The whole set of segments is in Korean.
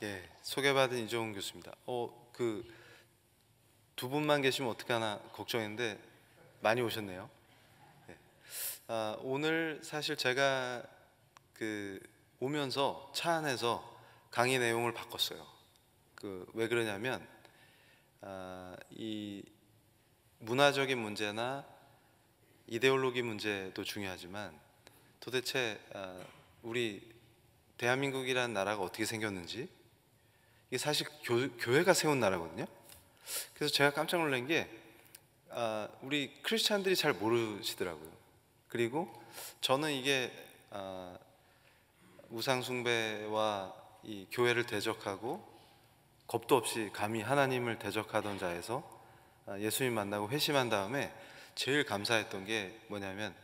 예, 소개받은 이종훈 교수입니다. 두 분만 계시면 어떡하나 걱정했는데 많이 오셨네요. 예. 오늘 사실 제가 오면서 차 안에서 강의 내용을 바꿨어요. 왜 그러냐면 이 문화적인 문제나 이데올로기 문제도 중요하지만 도대체 우리 대한민국이라는 나라가 어떻게 생겼는지, 이게 사실 교회가 세운 나라거든요. 그래서 제가 깜짝 놀란 게 우리 크리스찬들이 잘 모르시더라고요. 그리고 저는 이게 우상 숭배와 이 교회를 대적하고 겁도 없이 감히 하나님을 대적하던 자에서 예수님 만나고 회심한 다음에 제일 감사했던 게 뭐냐면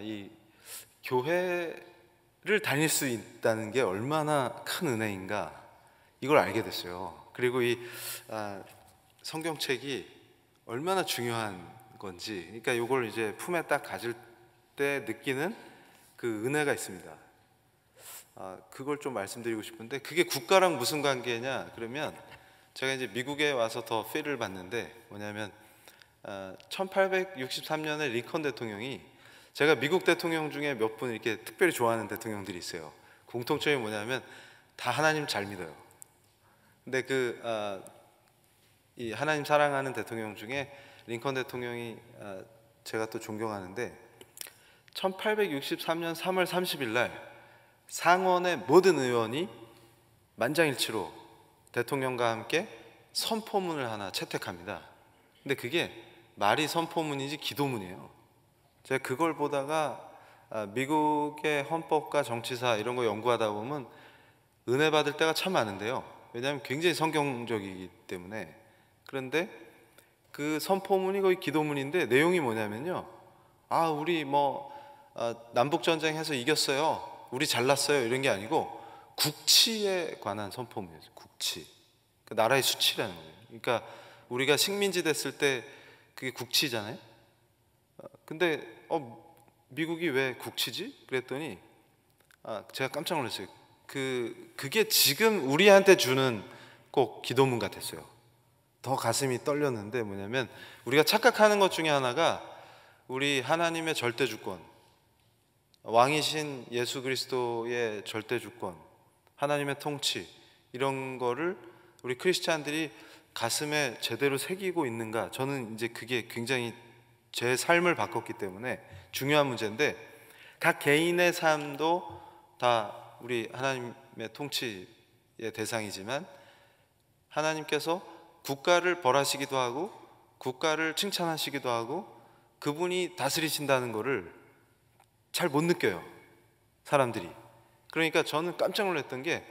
이 교회를 다닐 수 있다는 게 얼마나 큰 은혜인가, 이걸 알게 됐어요. 그리고 이 성경책이 얼마나 중요한 건지, 그러니까 이걸 이제 품에 딱 가질 때 느끼는 그 은혜가 있습니다. 그걸 좀 말씀드리고 싶은데, 그게 국가랑 무슨 관계냐 그러면, 제가 이제 미국에 와서 더 필을 봤는데 뭐냐면 1863년에 링컨 대통령이, 제가 미국 대통령 중에 몇 분 이렇게 특별히 좋아하는 대통령들이 있어요. 공통점이 뭐냐면 다 하나님 잘 믿어요. 근데 이 하나님 사랑하는 대통령 중에 링컨 대통령이 제가 또 존경하는데, 1863년 3월 30일 날 상원의 모든 의원이 만장일치로 대통령과 함께 선포문을 하나 채택합니다. 근데 그게 말이 선포문이지 기도문이에요. 제가 그걸 보다가 미국의 헌법과 정치사 이런 거 연구하다 보면 은혜 받을 때가 참 많은데요. 왜냐하면 굉장히 성경적이기 때문에. 그런데 그 선포문이 거의 기도문인데 내용이 뭐냐면요, 우리 남북전쟁해서 이겼어요, 우리 잘났어요, 이런 게 아니고 국치에 관한 선포문이었어요. 국치, 그 나라의 수치라는 거예요. 그러니까 우리가 식민지 됐을 때 그게 국치잖아요. 근데 미국이 왜 국치지? 그랬더니 제가 깜짝 놀랐어요. 그게 지금 우리한테 주는 꼭 기도문 같았어요. 더 가슴이 떨렸는데 뭐냐면, 우리가 착각하는 것 중에 하나가 우리 하나님의 절대주권, 왕이신 예수 그리스도의 절대주권, 하나님의 통치, 이런 거를 우리 크리스찬들이 가슴에 제대로 새기고 있는가. 저는 이제 그게 굉장히 제 삶을 바꿨기 때문에 중요한 문제인데, 각 개인의 삶도 다 우리 하나님의 통치의 대상이지만 하나님께서 국가를 벌하시기도 하고 국가를 칭찬하시기도 하고 그분이 다스리신다는 거를 잘 못 느껴요, 사람들이. 그러니까 저는 깜짝 놀랐던 게,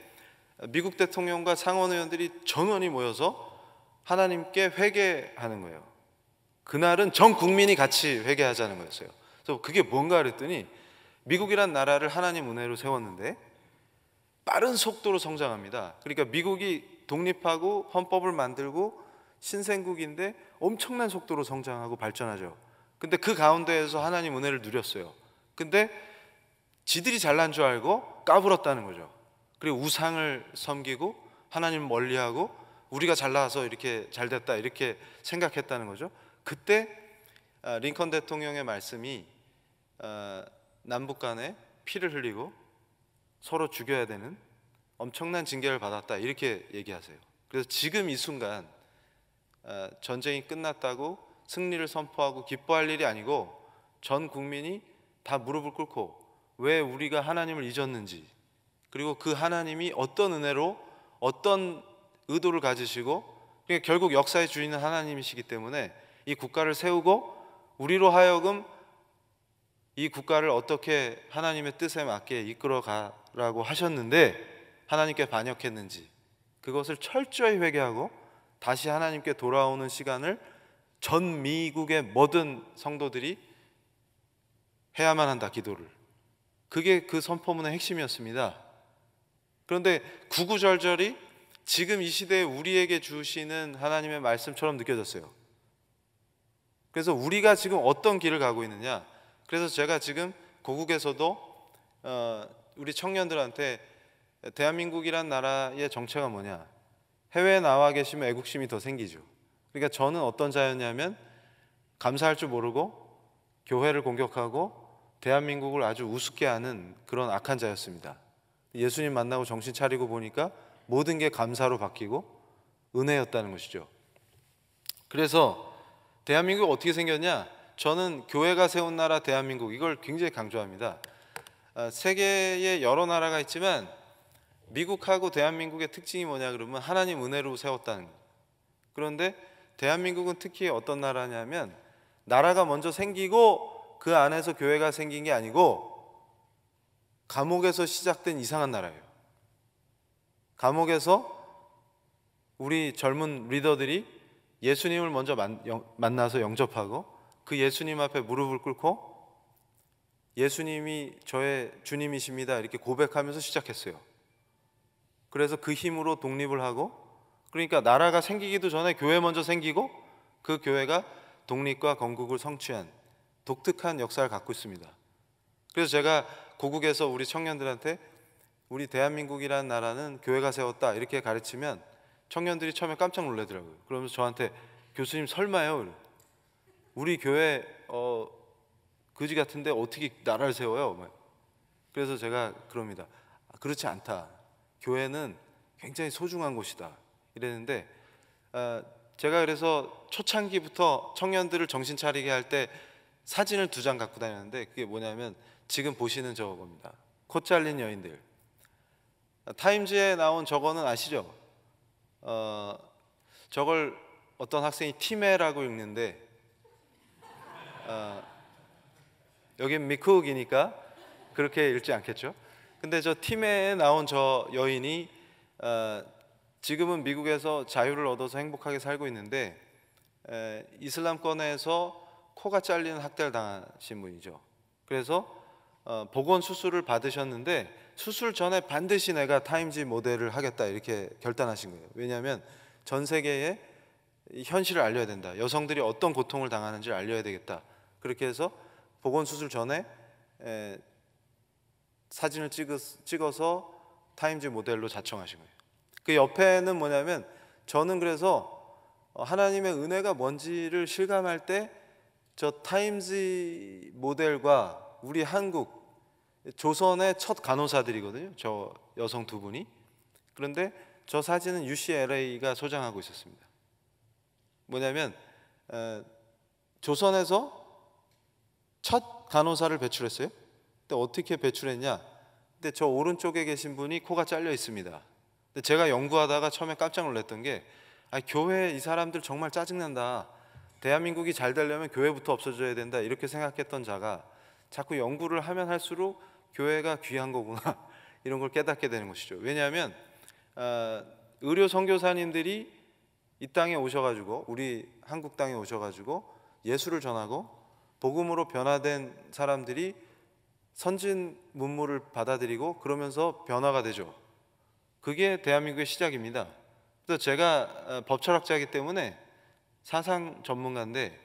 미국 대통령과 상원 의원들이 전원이 모여서 하나님께 회개하는 거예요. 그날은 전 국민이 같이 회개하자는 거였어요. 그래서 그게 뭔가 그랬더니, 미국이란 나라를 하나님 은혜로 세웠는데 빠른 속도로 성장합니다. 그러니까 미국이 독립하고 헌법을 만들고 신생국인데 엄청난 속도로 성장하고 발전하죠. 근데 그 가운데에서 하나님 은혜를 누렸어요. 근데 지들이 잘난 줄 알고 까불었다는 거죠. 그리고 우상을 섬기고 하나님 멀리하고 우리가 잘나서 이렇게 잘됐다 이렇게 생각했다는 거죠. 그때 링컨 대통령의 말씀이 남북 간에 피를 흘리고 서로 죽여야 되는 엄청난 징계를 받았다, 이렇게 얘기하세요. 그래서 지금 이 순간 전쟁이 끝났다고 승리를 선포하고 기뻐할 일이 아니고, 전 국민이 다 무릎을 꿇고 왜 우리가 하나님을 잊었는지, 그리고 그 하나님이 어떤 은혜로 어떤 의도를 가지시고, 그러니까 결국 역사의 주인은 하나님이시기 때문에 이 국가를 세우고 우리로 하여금 이 국가를 어떻게 하나님의 뜻에 맞게 이끌어 가라고 하셨는데 하나님께 반역했는지, 그것을 철저히 회개하고 다시 하나님께 돌아오는 시간을 전 미국의 모든 성도들이 해야만 한다, 기도를. 그게 그 선포문의 핵심이었습니다. 그런데 구구절절이 지금 이 시대에 우리에게 주시는 하나님의 말씀처럼 느껴졌어요. 그래서 우리가 지금 어떤 길을 가고 있느냐, 그래서 제가 지금 고국에서도 우리 청년들한테 대한민국이란 나라의 정체가 뭐냐? 해외에 나와 계시면 애국심이 더 생기죠. 그러니까 저는 어떤 자였냐면 감사할 줄 모르고 교회를 공격하고 대한민국을 아주 우습게 하는 그런 악한 자였습니다. 예수님 만나고 정신 차리고 보니까 모든 게 감사로 바뀌고 은혜였다는 것이죠. 그래서 대한민국이 어떻게 생겼냐? 저는 교회가 세운 나라 대한민국, 이걸 굉장히 강조합니다. 세계에 여러 나라가 있지만 미국하고 대한민국의 특징이 뭐냐 그러면 하나님 은혜로 세웠다는 거예요. 그런데 대한민국은 특히 어떤 나라냐면 나라가 먼저 생기고 그 안에서 교회가 생긴 게 아니고 감옥에서 시작된 이상한 나라예요. 감옥에서 우리 젊은 리더들이 예수님을 먼저 만나서 영접하고 그 예수님 앞에 무릎을 꿇고 예수님이 저의 주님이십니다 이렇게 고백하면서 시작했어요. 그래서 그 힘으로 독립을 하고, 그러니까 나라가 생기기도 전에 교회 먼저 생기고 그 교회가 독립과 건국을 성취한 독특한 역사를 갖고 있습니다. 그래서 제가 고국에서 우리 청년들한테 우리 대한민국이라는 나라는 교회가 세웠다 이렇게 가르치면 청년들이 처음에 깜짝 놀라더라고요. 그러면서 저한테 교수님 설마요? 우리 교회 거지 같은데 어떻게 나라를 세워요? 그래서 제가 그럽니다. 그렇지 않다. 교회는 굉장히 소중한 곳이다 이랬는데, 제가 그래서 초창기부터 청년들을 정신 차리게 할 때 사진을 2장 갖고 다녔는데 그게 뭐냐면 지금 보시는 저겁니다. 코 잘린 여인들. 타임즈에 나온 저거는 아시죠? 저걸 어떤 학생이 티메라고 읽는데 여긴 미쿡이니까 그렇게 읽지 않겠죠? 근데 저 티메에 나온 저 여인이 지금은 미국에서 자유를 얻어서 행복하게 살고 있는데 이슬람권에서 코가 잘리는 학대를 당하신 분이죠. 그래서 보건 수술을 받으셨는데 수술 전에 반드시 내가 타임즈 모델을 하겠다 이렇게 결단하신 거예요. 왜냐하면 전 세계에 이 현실을 알려야 된다. 여성들이 어떤 고통을 당하는지 알려야 되겠다. 그렇게 해서 보건 수술 전에 사진을 찍어서 타임즈 모델로 자청하신 거예요. 그 옆에는 뭐냐면 저는 그래서 하나님의 은혜가 뭔지를 실감할 때 저 타임즈 모델과 우리 한국 조선의 첫 간호사들이거든요. 저 여성 2분이. 그런데 저 사진은 UCLA가 소장하고 있었습니다. 뭐냐면 조선에서 첫 간호사를 배출했어요. 근데 어떻게 배출했냐? 근데 저 오른쪽에 계신 분이 코가 잘려 있습니다. 근데 제가 연구하다가 처음에 깜짝 놀랐던 게 교회 이 사람들 정말 짜증난다. 대한민국이 잘 되려면 교회부터 없어져야 된다. 이렇게 생각했던 자가 자꾸 연구를 하면 할수록 교회가 귀한 거구나. 이런 걸 깨닫게 되는 것이죠. 왜냐하면 의료 선교사님들이 이 땅에 오셔가지고 우리 한국 땅에 오셔가지고 예수를 전하고 복음으로 변화된 사람들이 선진 문물을 받아들이고 그러면서 변화가 되죠. 그게 대한민국의 시작입니다. 그래서 제가 법철학자이기 때문에 사상 전문가인데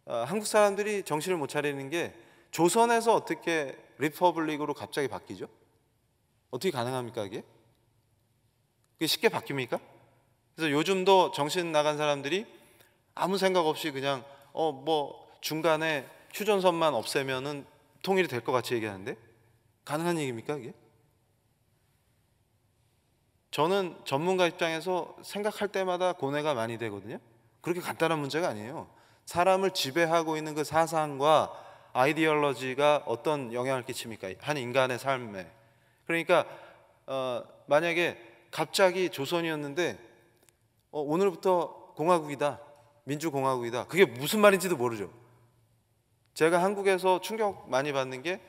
한국 사람들이 정신을 못 차리는 게 조선에서 어떻게 리퍼블릭으로 갑자기 바뀌죠? 어떻게 가능합니까 이게? 그게 쉽게 바뀝니까? 그래서 요즘도 정신 나간 사람들이 아무 생각 없이 그냥 뭐 중간에 휴전선만 없애면은 통일이 될 것 같이 얘기하는데 가능한 얘기입니까 이게? 저는 전문가 입장에서 생각할 때마다 고뇌가 많이 되거든요. 그렇게 간단한 문제가 아니에요. 사람을 지배하고 있는 그 사상과 아이디올로지가 어떤 영향을 끼칩니까? 한 인간의 삶에. 그러니까 만약에 갑자기 조선이었는데 오늘부터 공화국이다, 민주공화국이다. 그게 무슨 말인지도 모르죠. 제가 한국에서 충격 많이 받는 게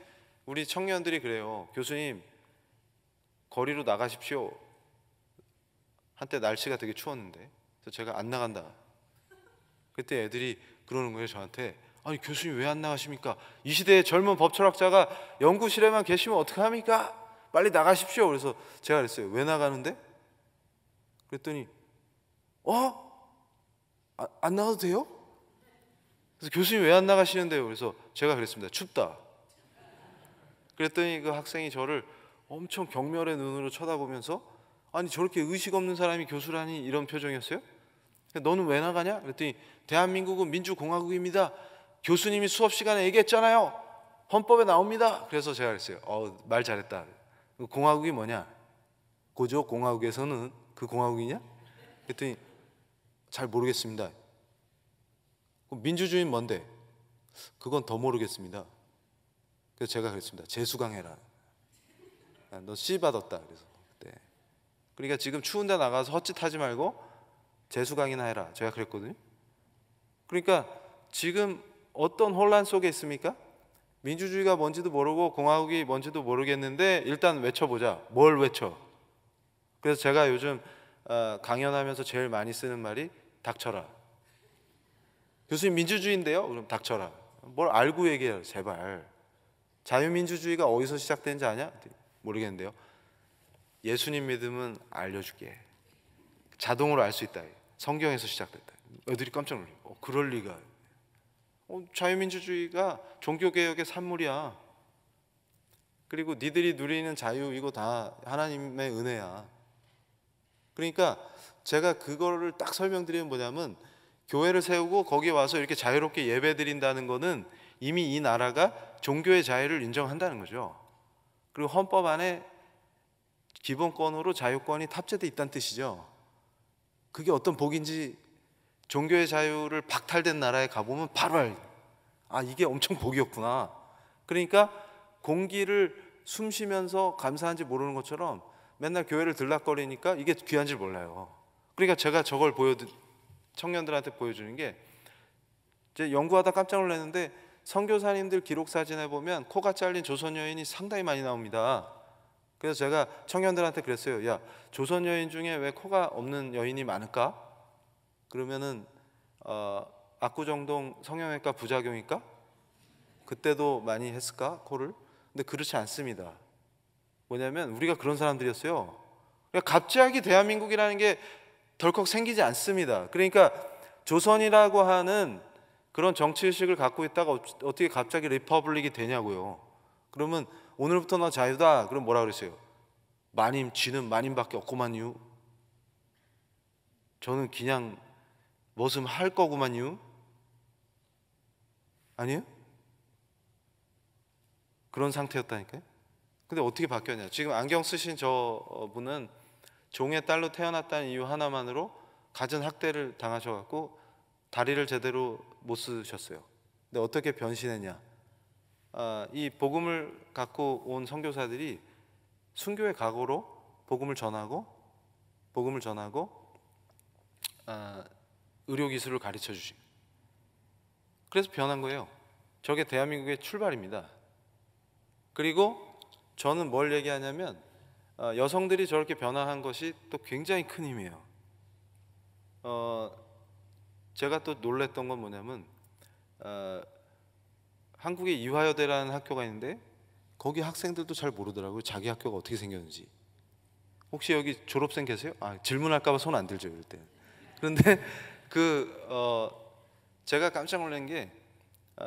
우리 청년들이 그래요. 교수님 거리로 나가십시오. 한때 날씨가 되게 추웠는데 그래서 제가 안 나간다. 그때 애들이 그러는 거예요 저한테. 아니 교수님 왜 안 나가십니까? 이 시대의 젊은 법철학자가 연구실에만 계시면 어떡합니까? 빨리 나가십시오. 그래서 제가 그랬어요. 왜 나가는데? 그랬더니 안 나가도 돼요? 그래서 교수님 왜 안 나가시는데요? 그래서 제가 그랬습니다. 춥다. 그랬더니 그 학생이 저를 엄청 경멸의 눈으로 쳐다보면서 아니 저렇게 의식 없는 사람이 교수라니 이런 표정이었어요. 너는 왜 나가냐? 그랬더니 대한민국은 민주공화국입니다. 교수님이 수업 시간에 얘기했잖아요. 헌법에 나옵니다. 그래서 제가 그랬어요. 말 잘했다. 공화국이 뭐냐? 고조 공화국에서는 그 공화국이냐? 그랬더니 잘 모르겠습니다. 민주주의는 뭔데? 그건 더 모르겠습니다. 그래서 제가 그랬습니다. 재수강해라. 너 C 받았다. 그래서 그때. 그러니까 지금 추운 데 나가서 헛짓하지 말고 재수강이나 해라. 제가 그랬거든요. 그러니까 지금 어떤 혼란 속에 있습니까? 민주주의가 뭔지도 모르고 공화국이 뭔지도 모르겠는데 일단 외쳐보자. 뭘 외쳐? 그래서 제가 요즘 강연하면서 제일 많이 쓰는 말이 닥쳐라. 교수님 민주주의인데요? 그럼 닥쳐라. 뭘 알고 얘기해요, 제발. 자유민주주의가 어디서 시작된지 아냐? 모르겠는데요. 예수님 믿음은 알려줄게. 자동으로 알 수 있다. 성경에서 시작됐다. 애들이 깜짝 놀래요. 그럴 리가. 자유민주주의가 종교개혁의 산물이야. 그리고 니들이 누리는 자유 이거 다 하나님의 은혜야. 그러니까 제가 그거를 딱 설명드리면 뭐냐면 교회를 세우고 거기에 와서 이렇게 자유롭게 예배드린다는 거는 이미 이 나라가 종교의 자유를 인정한다는 거죠. 그리고 헌법 안에 기본권으로 자유권이 탑재되어 있다는 뜻이죠. 그게 어떤 복인지 종교의 자유를 박탈된 나라에 가보면 바로 알죠. 이게 엄청 복이었구나. 그러니까 공기를 숨 쉬면서 감사한지 모르는 것처럼 맨날 교회를 들락거리니까 이게 귀한 줄 몰라요. 그러니까 제가 저걸 청년들한테 보여주는 게 이제 연구하다 깜짝 놀랐는데 선교사님들 기록 사진에 보면 코가 잘린 조선 여인이 상당히 많이 나옵니다. 그래서 제가 청년들한테 그랬어요. 야, 조선 여인 중에 왜 코가 없는 여인이 많을까? 그러면은 압구정동 성형외과 부작용일까? 그때도 많이 했을까? 코를? 근데 그렇지 않습니다. 뭐냐면 우리가 그런 사람들이었어요. 그러니까 갑자기 대한민국이라는 게 덜컥 생기지 않습니다. 그러니까 조선이라고 하는 그런 정치의식을 갖고 있다가 어떻게 갑자기 리퍼블릭이 되냐고요. 그러면 오늘부터 너 자유다. 그럼 뭐라 그랬어요? 마님, 쥐는 마님밖에 없구만요. 저는 그냥 무슨 할 거구만요. 아니에요? 그런 상태였다니까요. 근데 어떻게 바뀌었냐? 지금 안경 쓰신 저 분은 종의 딸로 태어났다는 이유 하나만으로 갖은 학대를 당하셔갖고 다리를 제대로 못 쓰셨어요. 근데 어떻게 변신했냐? 이 복음을 갖고 온 선교사들이 순교의 각오로 복음을 전하고 의료 기술을 가르쳐 주시고 그래서 변한 거예요. 저게 대한민국의 출발입니다. 그리고 저는 뭘 얘기하냐면 여성들이 저렇게 변화한 것이 또 굉장히 큰 힘이에요. 제가 또 놀랬던 건 뭐냐면 한국에 이화여대라는 학교가 있는데 거기 학생들도 잘 모르더라고요. 자기 학교가 어떻게 생겼는지. 혹시 여기 졸업생 계세요? 질문할까 봐 손 안 들죠, 이럴 때. 그런데 제가 깜짝 놀란 게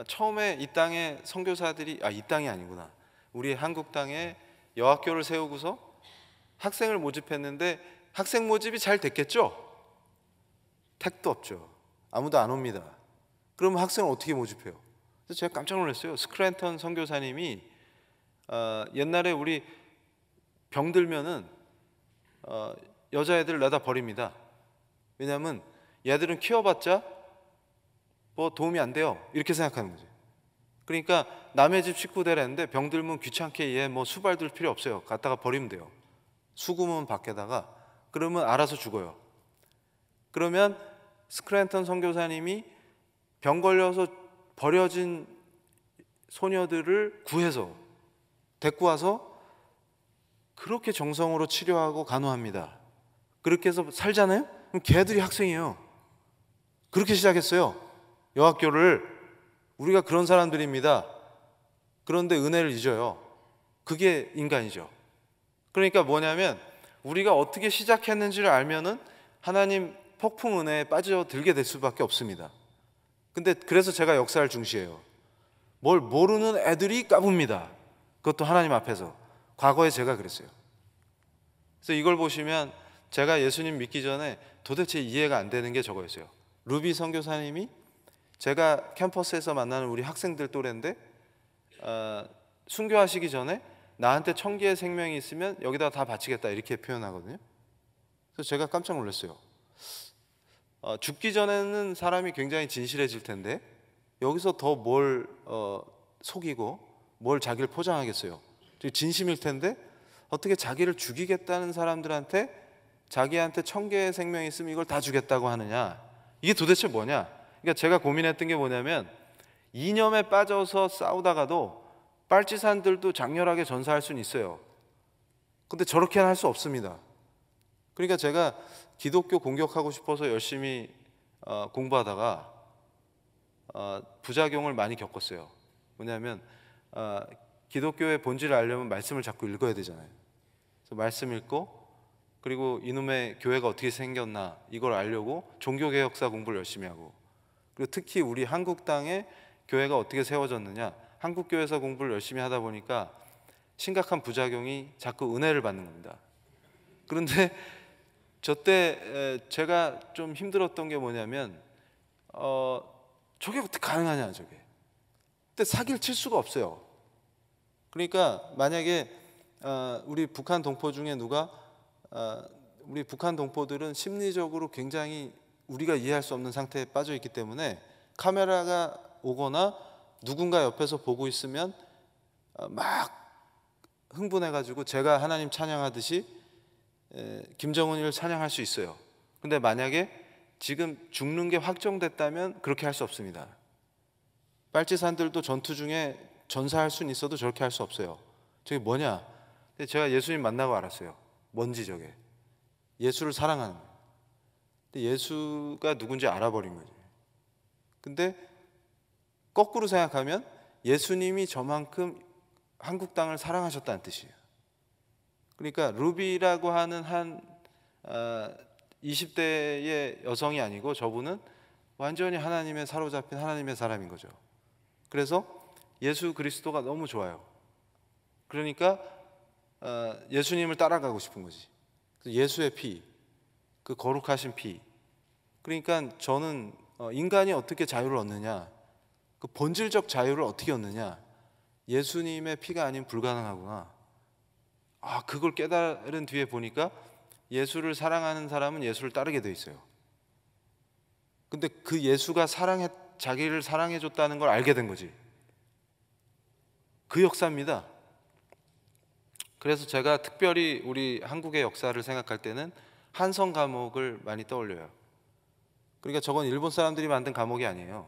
처음에 이 땅에 선교사들이 이 땅이 아니구나. 우리 한국 땅에 여학교를 세우고서 학생을 모집했는데 학생 모집이 잘 됐겠죠? 택도 없죠. 아무도 안 옵니다. 그러면 학생을 어떻게 모집해요? 그래서 제가 깜짝 놀랐어요. 스크랜턴 선교사님이 옛날에 우리 병들면은 여자애들 내다 버립니다. 왜냐하면 얘들은 키워봤자 뭐 도움이 안 돼요. 이렇게 생각하는 거죠. 그러니까 남의 집 식구 되라는데 병들면 귀찮게 얘 뭐 수발 둘 필요 없어요. 갖다가 버리면 돼요. 수금은 밖에다가 그러면 알아서 죽어요. 그러면 스크랜턴 선교사님이 병 걸려서 버려진 소녀들을 구해서 데리고 와서 그렇게 정성으로 치료하고 간호합니다. 그렇게 해서 살잖아요? 그럼 걔들이 학생이에요. 그렇게 시작했어요. 여학교를. 우리가 그런 사람들입니다. 그런데 은혜를 잊어요. 그게 인간이죠. 그러니까 뭐냐면 우리가 어떻게 시작했는지를 알면은 하나님 폭풍 은혜에 빠져들게 될 수밖에 없습니다. 근데 그래서 제가 역사를 중시해요. 뭘 모르는 애들이 까붑니다. 그것도 하나님 앞에서. 과거에 제가 그랬어요. 그래서 이걸 보시면 제가 예수님 믿기 전에 도대체 이해가 안 되는 게 저거였어요. 루비 선교사님이 제가 캠퍼스에서 만나는 우리 학생들 또래인데 순교하시기 전에 나한테 천개의 생명이 있으면 여기다 다 바치겠다 이렇게 표현하거든요. 그래서 제가 깜짝 놀랐어요. 죽기 전에는 사람이 굉장히 진실해질 텐데 여기서 더 뭘 속이고 뭘 자기를 포장하겠어요. 진심일 텐데 어떻게 자기를 죽이겠다는 사람들한테 자기한테 천개의 생명이 있으면 이걸 다 주겠다고 하느냐. 이게 도대체 뭐냐. 그러니까 제가 고민했던 게 뭐냐면 이념에 빠져서 싸우다가도 빨치산들도 장렬하게 전사할 수는 있어요. 근데 저렇게는 할 수 없습니다. 그러니까 제가 기독교 공격하고 싶어서 열심히 공부하다가 부작용을 많이 겪었어요. 뭐냐면 기독교의 본질을 알려면 말씀을 자꾸 읽어야 되잖아요. 그래서 말씀 읽고 그리고 이놈의 교회가 어떻게 생겼나 이걸 알려고 종교개혁사 공부를 열심히 하고 그리고 특히 우리 한국 땅에 교회가 어떻게 세워졌느냐 한국교회사 공부를 열심히 하다 보니까 심각한 부작용이 자꾸 은혜를 받는 겁니다. 그런데 저때 제가 좀 힘들었던 게 뭐냐면 저게 어떻게 가능하냐 저게. 근데 사기를 칠 수가 없어요. 그러니까 만약에 우리 북한 동포 중에 누가 우리 북한 동포들은 심리적으로 굉장히 우리가 이해할 수 없는 상태에 빠져 있기 때문에 카메라가 오거나 누군가 옆에서 보고 있으면 막 흥분해가지고 제가 하나님 찬양하듯이 김정은이를 찬양할 수 있어요. 근데 만약에 지금 죽는 게 확정됐다면 그렇게 할 수 없습니다. 빨치산들도 전투 중에 전사할 수는 있어도 저렇게 할 수 없어요. 저게 뭐냐? 근데 제가 예수님 만나고 알았어요. 뭔지 저게. 예수를 사랑하는 거예요. 근데 예수가 누군지 알아버린 거죠. 근데 거꾸로 생각하면 예수님이 저만큼 한국 땅을 사랑하셨다는 뜻이에요. 그러니까 루비라고 하는 한 20대의 여성이 아니고 저분은 완전히 하나님의 사로잡힌 하나님의 사람인 거죠. 그래서 예수 그리스도가 너무 좋아요. 그러니까 예수님을 따라가고 싶은 거지. 예수의 피, 그 거룩하신 피. 그러니까 저는 인간이 어떻게 자유를 얻느냐, 그 본질적 자유를 어떻게 얻느냐, 예수님의 피가 아닌 불가능하구나. 그걸 깨달은 뒤에 보니까 예수를 사랑하는 사람은 예수를 따르게 돼 있어요. 근데 그 예수가 자기를 사랑해 줬다는 걸 알게 된 거지. 그 역사입니다. 그래서 제가 특별히 우리 한국의 역사를 생각할 때는 한성 감옥을 많이 떠올려요. 그러니까 저건 일본 사람들이 만든 감옥이 아니에요.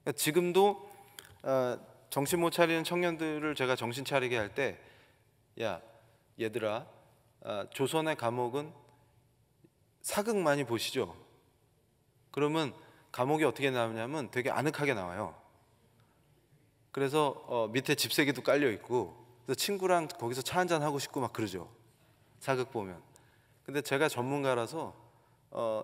그러니까 지금도 정신 못 차리는 청년들을 제가 정신 차리게 할 때, 야 얘들아, 조선의 감옥은 사극 많이 보시죠? 그러면 감옥이 어떻게 나오냐면 되게 아늑하게 나와요. 그래서 밑에 집세기도 깔려 있고, 그래서 친구랑 거기서 차 한잔 하고 싶고 막 그러죠. 사극 보면. 근데 제가 전문가라서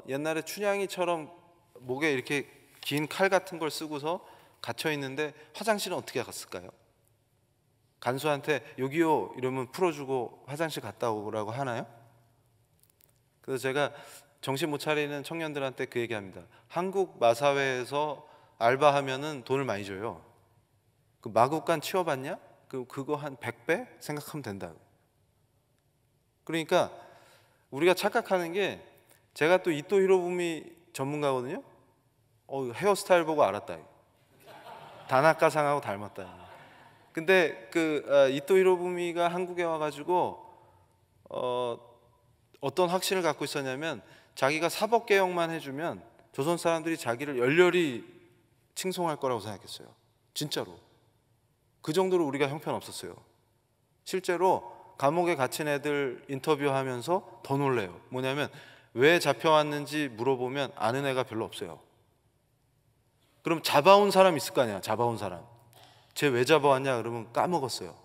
옛날에 춘향이처럼 목에 이렇게 긴 칼 같은 걸 쓰고서 갇혀 있는데 화장실은 어떻게 갔을까요? 간수한테 여기요 이러면 풀어주고 화장실 갔다 오라고 하나요? 그래서 제가 정신 못 차리는 청년들한테 그 얘기합니다. 한국 마사회에서 알바하면은 돈을 많이 줘요. 그 마구간 치워봤냐? 그거 한 100배 생각하면 된다. 그러니까 우리가 착각하는 게, 제가 또 이토 히로부미 전문가거든요. 헤어스타일 보고 알았다. 다나카상하고 닮았다. 근데 이토 히로부미가 한국에 와가지고 어떤 확신을 갖고 있었냐면, 자기가 사법개혁만 해주면 조선 사람들이 자기를 열렬히 칭송할 거라고 생각했어요. 진짜로. 그 정도로 우리가 형편없었어요. 실제로 감옥에 갇힌 애들 인터뷰하면서 더 놀래요. 뭐냐면 왜 잡혀왔는지 물어보면 아는 애가 별로 없어요. 그럼 잡아온 사람 있을 거 아니야. 잡아온 사람. 쟤 왜 잡아왔냐 그러면 까먹었어요.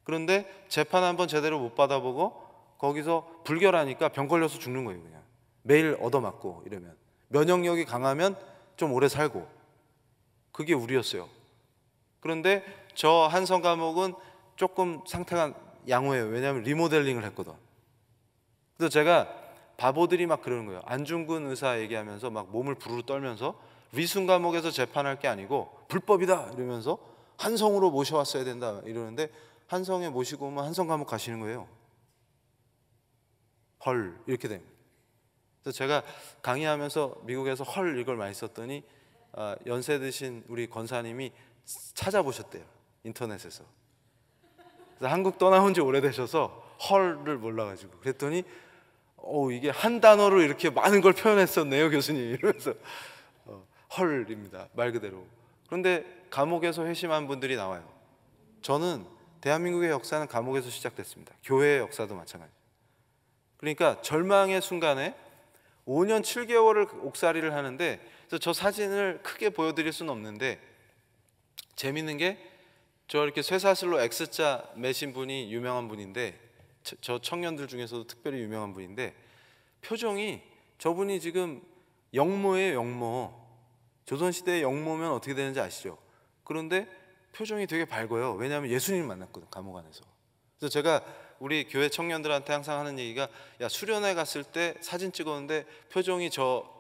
그런데 재판 한번 제대로 못 받아보고 거기서 불결하니까 병 걸려서 죽는 거예요. 그냥 매일 얻어맞고 이러면 면역력이 강하면 좀 오래 살고. 그게 우리였어요. 그런데 저 한성 감옥은 조금 상태가 양호해요. 왜냐하면 리모델링을 했거든. 그래서 제가 바보들이 막 그러는 거예요. 안중근 의사 얘기하면서 막 몸을 부르르 떨면서 위순 감옥에서 재판할 게 아니고 불법이다 이러면서 한성으로 모셔왔어야 된다 이러는데, 한성에 모시고 오면 한성 감옥 가시는 거예요. 헐, 이렇게 됩니다. 그래서 제가 강의하면서 미국에서 헐 이걸 많이 썼더니 연세 드신 우리 권사님이 찾아보셨대요, 인터넷에서. 그래서 한국 떠나온 지 오래되셔서 헐을 몰라가지고 그랬더니 이게 한 단어로 이렇게 많은 걸 표현했었네요 교수님 이러면서. 헐입니다, 말 그대로. 그런데 감옥에서 회심한 분들이 나와요. 저는 대한민국의 역사는 감옥에서 시작됐습니다. 교회의 역사도 마찬가지. 그러니까 절망의 순간에 5년 7개월을 옥살이를 하는데, 그래서 저 사진을 크게 보여드릴 수는 없는데 재밌는 게, 저 이렇게 쇠사슬로 X자 매신 분이 유명한 분인데, 저 청년들 중에서도 특별히 유명한 분인데, 표정이, 저분이 지금 영모예요, 영모. 조선시대의 영모면 어떻게 되는지 아시죠? 그런데 표정이 되게 밝아요. 왜냐하면 예수님 만났거든, 감옥 안에서. 그래서 제가 우리 교회 청년들한테 항상 하는 얘기가, 야, 수련회 갔을 때 사진 찍었는데 표정이 저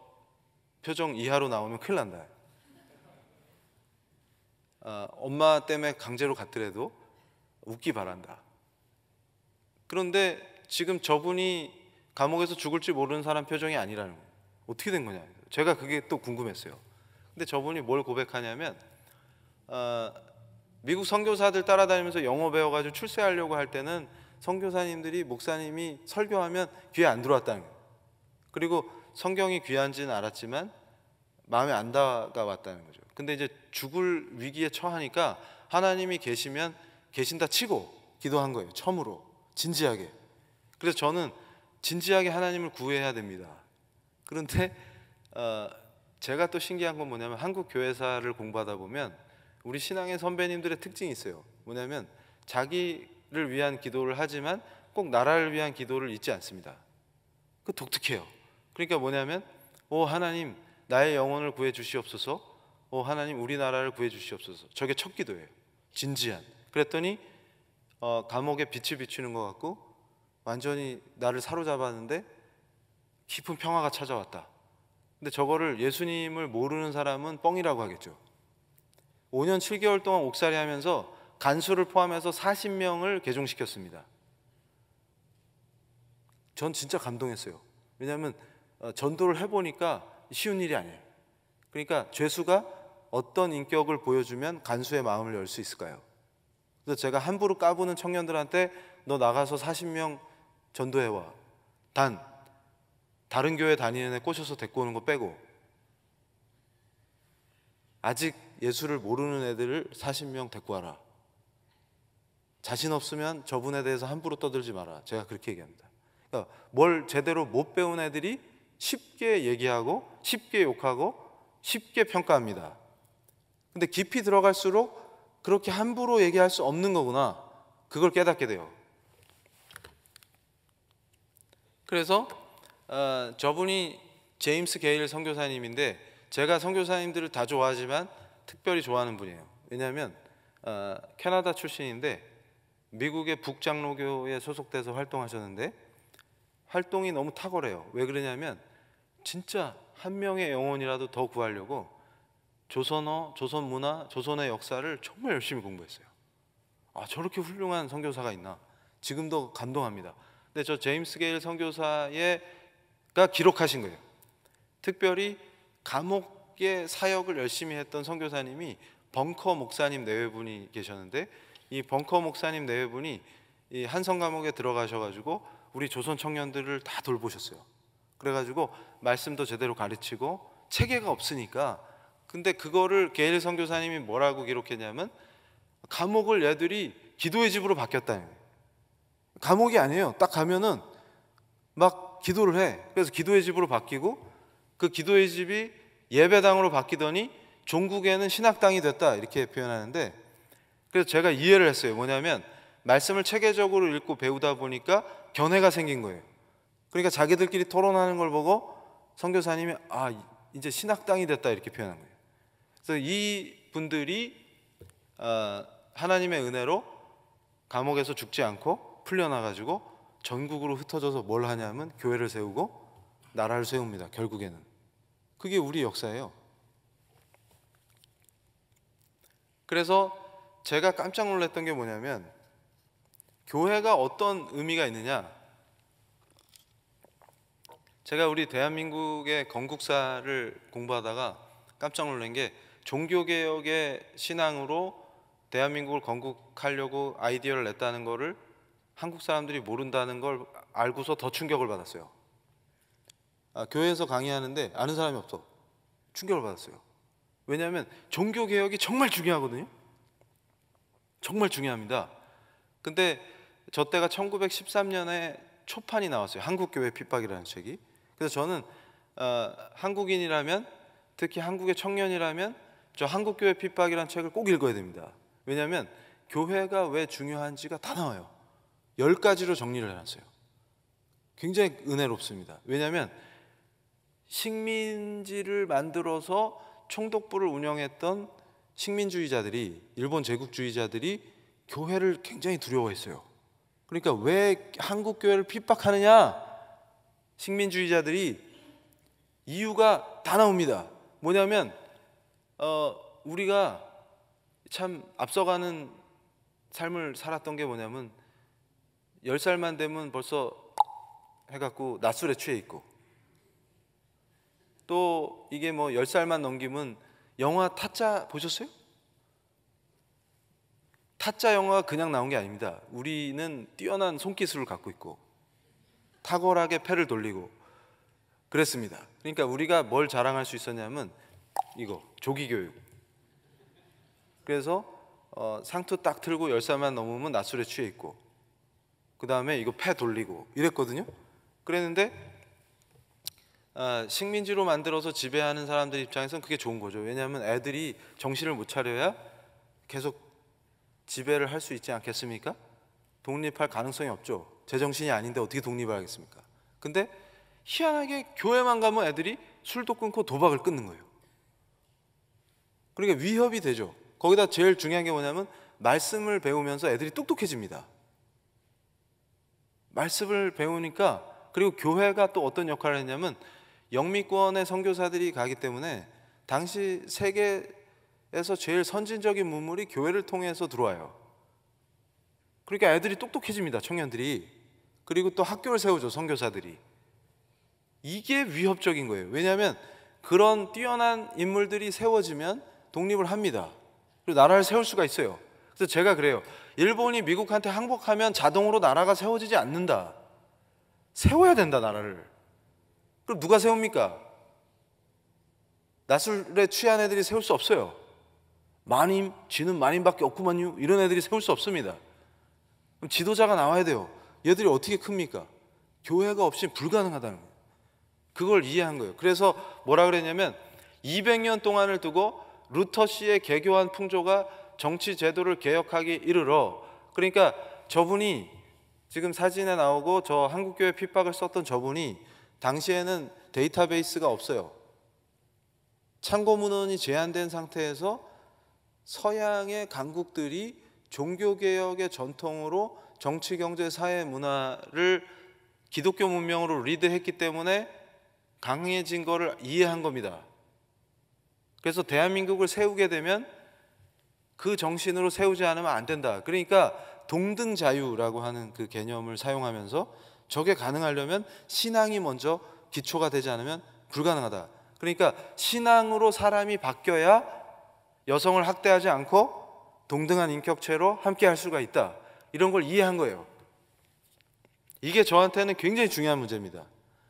표정 이하로 나오면 큰일 난다. 엄마 때문에 강제로 갔더라도 웃기 바란다. 그런데 지금 저분이 감옥에서 죽을지 모르는 사람 표정이 아니라는 거예요. 어떻게 된 거냐. 제가 그게 또 궁금했어요. 근데 저분이 뭘 고백하냐면, 미국 선교사들 따라다니면서 영어 배워가지고 출세하려고 할 때는 선교사님들이, 목사님이 설교하면 귀에 안 들어왔다는 거예요. 그리고 성경이 귀한지는 알았지만 마음에 안 다가왔다는 거죠. 근데 이제 죽을 위기에 처하니까 하나님이 계시면 계신다 치고 기도한 거예요. 처음으로 진지하게. 그래서 저는 진지하게 하나님을 구해야 됩니다. 그런데 제가 또 신기한 건 뭐냐면, 한국 교회사를 공부하다 보면 우리 신앙의 선배님들의 특징이 있어요. 뭐냐면 자기를 위한 기도를 하지만 꼭 나라를 위한 기도를 잊지 않습니다. 그 독특해요. 그러니까 뭐냐면, 하나님 나의 영혼을 구해 주시옵소서, 하나님 우리나라를 구해 주시옵소서. 저게 첫 기도예요. 진지한. 그랬더니 감옥에 빛을 비추는 것 같고 완전히 나를 사로잡았는데 깊은 평화가 찾아왔다. 근데 저거를 예수님을 모르는 사람은 뻥이라고 하겠죠. 5년 7개월 동안 옥살이 하면서 간수를 포함해서 40명을 개종시켰습니다. 전 진짜 감동했어요. 왜냐하면 전도를 해보니까 쉬운 일이 아니에요. 그러니까 죄수가 어떤 인격을 보여주면 간수의 마음을 열 수 있을까요? 그래서 제가 함부로 까부는 청년들한테 너 나가서 40명 전도해와. 다른 교회 다니는 애 꼬셔서 데리고 오는 거 빼고, 아직 예수를 모르는 애들을 40명 데리고 와라. 자신 없으면 저분에 대해서 함부로 떠들지 마라. 제가 그렇게 얘기합니다. 그러니까 뭘 제대로 못 배운 애들이 쉽게 얘기하고 쉽게 욕하고 쉽게 평가합니다. 근데 깊이 들어갈수록 그렇게 함부로 얘기할 수 없는 거구나, 그걸 깨닫게 돼요. 그래서 저분이 제임스 게일 선교사님인데, 제가 선교사님들을 다 좋아하지만 특별히 좋아하는 분이에요. 왜냐하면 캐나다 출신인데 미국의 북장로교에 소속돼서 활동하셨는데 활동이 너무 탁월해요. 왜 그러냐면 진짜 한 명의 영혼이라도 더 구하려고 조선어, 조선문화, 조선의 역사를 정말 열심히 공부했어요. 저렇게 훌륭한 선교사가 있나, 지금도 감동합니다. 근데 저 제임스 게일 선교사가 기록하신 거예요. 특별히 감옥의 사역을 열심히 했던 선교사님이 벙커 목사님 내외분이 계셨는데, 이 벙커 목사님 내외분이 이 한성 감옥에 들어가셔가지고 우리 조선 청년들을 다 돌보셨어요. 그래가지고 말씀도 제대로 가르치고, 체계가 없으니까. 근데 그거를 게일 선교사님이 뭐라고 기록했냐면, 감옥을 얘들이 기도의 집으로 바뀌었다는 거예요. 감옥이 아니에요. 딱 가면은 막 기도를 해. 그래서 기도의 집으로 바뀌고, 그 기도의 집이 예배당으로 바뀌더니 종국에는 신학당이 됐다, 이렇게 표현하는데, 그래서 제가 이해를 했어요. 뭐냐면 말씀을 체계적으로 읽고 배우다 보니까 견해가 생긴 거예요. 그러니까 자기들끼리 토론하는 걸 보고 선교사님이 이제 신학당이 됐다, 이렇게 표현한 거예요. 그래서 이 분들이 하나님의 은혜로 감옥에서 죽지 않고 풀려나가지고 전국으로 흩어져서 뭘 하냐면 교회를 세우고 나라를 세웁니다. 결국에는 그게 우리 역사예요. 그래서 제가 깜짝 놀랐던 게 뭐냐면 교회가 어떤 의미가 있느냐, 제가 우리 대한민국의 건국사를 공부하다가 깜짝 놀란 게 종교개혁의 신앙으로 대한민국을 건국하려고 아이디어를 냈다는 거를 한국 사람들이 모른다는 걸 알고서 더 충격을 받았어요. 교회에서 강의하는데 아는 사람이 없어. 충격을 받았어요. 왜냐하면 종교개혁이 정말 중요하거든요. 정말 중요합니다. 근데 저 때가 1913년에 초판이 나왔어요. 한국교회 핍박이라는 책이. 그래서 저는 한국인이라면, 특히 한국의 청년이라면 저 한국교회 핍박이라는 책을 꼭 읽어야 됩니다. 왜냐하면 교회가 왜 중요한지가 다 나와요. 10가지로 정리를 해놨어요. 굉장히 은혜롭습니다. 왜냐하면 식민지를 만들어서 총독부를 운영했던 식민주의자들이, 일본 제국주의자들이 교회를 굉장히 두려워했어요. 그러니까 왜 한국교회를 핍박하느냐, 식민주의자들이 이유가 다 나옵니다. 뭐냐면 우리가 참 앞서가는 삶을 살았던 게 뭐냐면 10살만 되면 벌써 해갖고 낮술에 취해 있고, 또 이게 뭐 10살만 넘기면 영화 타짜 보셨어요? 타짜 영화가 그냥 나온 게 아닙니다. 우리는 뛰어난 손기술을 갖고 있고 탁월하게 패를 돌리고 그랬습니다. 그러니까 우리가 뭘 자랑할 수 있었냐면 이거 조기교육. 그래서 상투 딱 틀고 10살만 넘으면 낮술에 취해 있고, 그 다음에 이거 패 돌리고 이랬거든요. 그랬는데 식민지로 만들어서 지배하는 사람들 입장에서는 그게 좋은 거죠. 왜냐하면 애들이 정신을 못 차려야 계속 지배를 할 수 있지 않겠습니까? 독립할 가능성이 없죠. 제정신이 아닌데 어떻게 독립을 하겠습니까? 근데 희한하게 교회만 가면 애들이 술도 끊고 도박을 끊는 거예요. 그러니까 위협이 되죠. 거기다 제일 중요한 게 뭐냐면 말씀을 배우면서 애들이 똑똑해집니다. 말씀을 배우니까, 그리고 교회가 또 어떤 역할을 했냐면 영미권의 선교사들이 가기 때문에 당시 세계에서 제일 선진적인 문물이 교회를 통해서 들어와요. 그러니까 애들이 똑똑해집니다, 청년들이. 그리고 또 학교를 세우죠, 선교사들이. 이게 위협적인 거예요. 왜냐하면 그런 뛰어난 인물들이 세워지면 독립을 합니다. 그리고 나라를 세울 수가 있어요. 그래서 제가 그래요. 일본이 미국한테 항복하면 자동으로 나라가 세워지지 않는다. 세워야 된다, 나라를. 그럼 누가 세웁니까? 낮술에 취한 애들이 세울 수 없어요. 마님, 쥐는 마님밖에 없구만요. 이런 애들이 세울 수 없습니다. 그럼 지도자가 나와야 돼요. 얘들이 어떻게 큽니까? 교회가 없이 불가능하다는 거예요. 그걸 이해한 거예요. 그래서 뭐라 그랬냐면 200년 동안을 두고 루터 씨의 개교한 풍조가 정치 제도를 개혁하기 이르러, 그러니까 저분이 지금 사진에 나오고 저 한국교회 핍박을 썼던 저분이 당시에는 데이터베이스가 없어요. 참고문헌이 제한된 상태에서 서양의 강국들이 종교개혁의 전통으로 정치, 경제, 사회, 문화를 기독교 문명으로 리드했기 때문에 강해진 거를 이해한 겁니다. 그래서 대한민국을 세우게 되면 그 정신으로 세우지 않으면 안 된다. 그러니까 동등자유라고 하는 그 개념을 사용하면서 저게 가능하려면 신앙이 먼저 기초가 되지 않으면 불가능하다. 그러니까 신앙으로 사람이 바뀌어야 여성을 학대하지 않고 동등한 인격체로 함께 할 수가 있다. 이런 걸 이해한 거예요. 이게 저한테는 굉장히 중요한 문제입니다.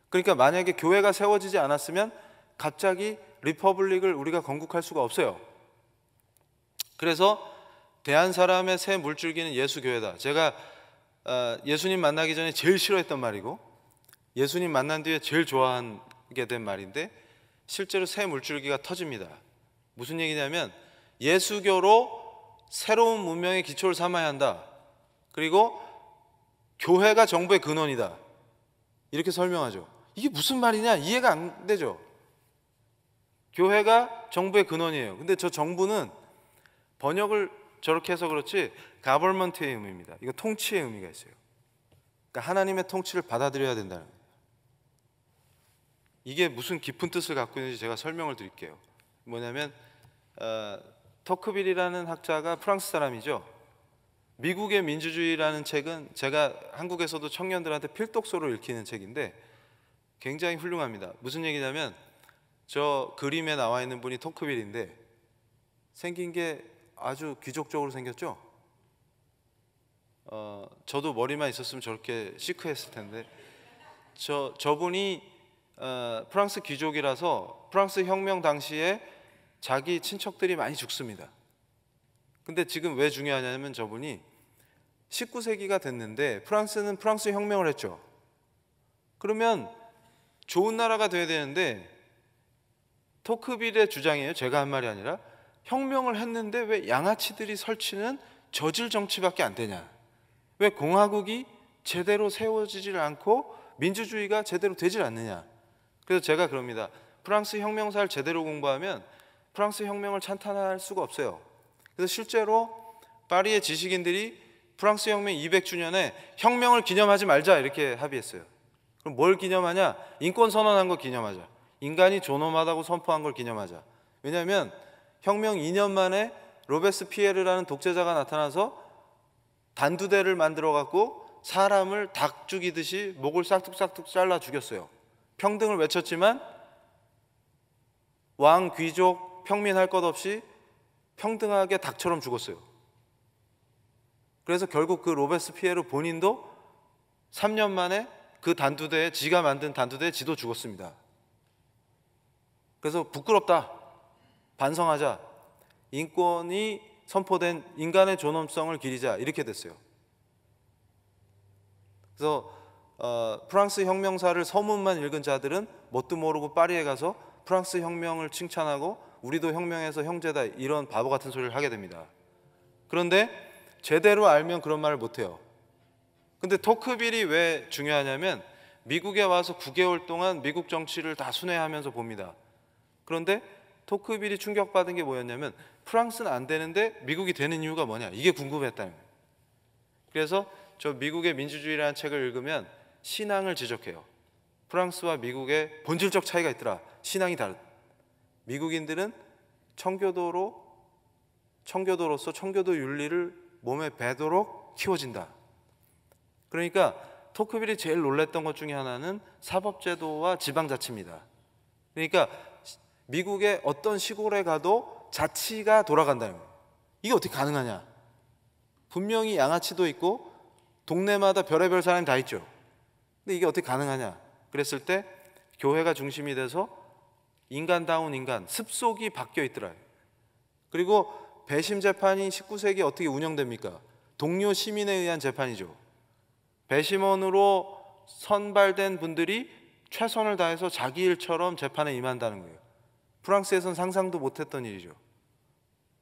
그러니까 만약에 교회가 세워지지 않았으면 갑자기 리퍼블릭을 우리가 건국할 수가 없어요. 그래서 대한 사람의 새 물줄기는 예수교회다. 제가 예수님 만나기 전에 제일 싫어했던 말이고 예수님 만난 뒤에 제일 좋아하게 된 말인데, 실제로 새 물줄기가 터집니다. 무슨 얘기냐면 예수교로 새로운 문명의 기초를 삼아야 한다. 그리고 교회가 정부의 근원이다. 이렇게 설명하죠. 이게 무슨 말이냐? 이해가 안 되죠. 교회가 정부의 근원이에요. 근데 저 정부는 번역을 저렇게 해서 그렇지 가버먼트의 의미입니다. 이거 통치의 의미가 있어요. 그러니까 하나님의 통치를 받아들여야 된다는 거예요. 이게 무슨 깊은 뜻을 갖고 있는지 제가 설명을 드릴게요. 뭐냐면 터크빌이라는 학자가 프랑스 사람이죠. 미국의 민주주의라는 책은 제가 한국에서도 청년들한테 필독서로 읽히는 책인데 굉장히 훌륭합니다. 무슨 얘기냐면 저 그림에 나와 있는 분이 토크빌인데 생긴 게 아주 귀족적으로 생겼죠. 저도 머리만 있었으면 저렇게 시크했을 텐데 저분이 프랑스 귀족이라서 프랑스 혁명 당시에 자기 친척들이 많이 죽습니다. 근데 지금 왜 중요하냐면 저분이 19세기가 됐는데 프랑스는 프랑스 혁명을 했죠. 그러면 좋은 나라가 돼야 되는데 토크빌의 주장이에요. 제가 한 말이 아니라 혁명을 했는데 왜 양아치들이 설치는 저질 정치밖에 안 되냐? 왜 공화국이 제대로 세워지질 않고 민주주의가 제대로 되질 않느냐? 그래서 제가 그럽니다. 프랑스 혁명사를 제대로 공부하면 프랑스 혁명을 찬탄할 수가 없어요. 그래서 실제로 파리의 지식인들이 프랑스 혁명 200주년에 혁명을 기념하지 말자 이렇게 합의했어요. 그럼 뭘 기념하냐? 인권 선언한 거 기념하자. 인간이 존엄하다고 선포한 걸 기념하자. 왜냐하면 혁명 2년 만에 로베스피에르라는 독재자가 나타나서 단두대를 만들어 갖고 사람을 닭 죽이듯이 목을 싹둑싹둑 잘라 죽였어요. 평등을 외쳤지만 왕, 귀족, 평민 할 것 없이 평등하게 닭처럼 죽었어요. 그래서 결국 그 로베스피에르 본인도 3년 만에 그 단두대에 지가 만든 단두대에 지도 죽었습니다. 그래서 부끄럽다. 반성하자. 인권이 선포된 인간의 존엄성을 기리자. 이렇게 됐어요. 그래서 프랑스 혁명사를 서문만 읽은 자들은 뭣도 모르고 파리에 가서 프랑스 혁명을 칭찬하고 우리도 혁명해서 형제다 이런 바보 같은 소리를 하게 됩니다. 그런데 제대로 알면 그런 말을 못해요. 근데 토크빌이 왜 중요하냐면 미국에 와서 9개월 동안 미국 정치를 다 순회하면서 봅니다. 그런데 토크빌이 충격받은 게 뭐였냐면 프랑스는 안 되는데 미국이 되는 이유가 뭐냐, 이게 궁금했다는 거예요. 그래서 저 미국의 민주주의라는 책을 읽으면 신앙을 지적해요. 프랑스와 미국의 본질적 차이가 있더라. 신앙이 다르다. 미국인들은 청교도로서 청교도 윤리를 몸에 배도록 키워진다. 그러니까 토크빌이 제일 놀랬던 것 중에 하나는 사법제도와 지방자치입니다. 그러니까 미국의 어떤 시골에 가도 자치가 돌아간다는 거예요. 이게 어떻게 가능하냐? 분명히 양아치도 있고 동네마다 별의별 사람이 다 있죠. 근데 이게 어떻게 가능하냐? 그랬을 때 교회가 중심이 돼서 인간다운 인간, 습속이 바뀌어 있더라. 그리고 배심 재판이 19세기에 어떻게 운영됩니까? 동료 시민에 의한 재판이죠. 배심원으로 선발된 분들이 최선을 다해서 자기 일처럼 재판에 임한다는 거예요. 프랑스에선 상상도 못했던 일이죠.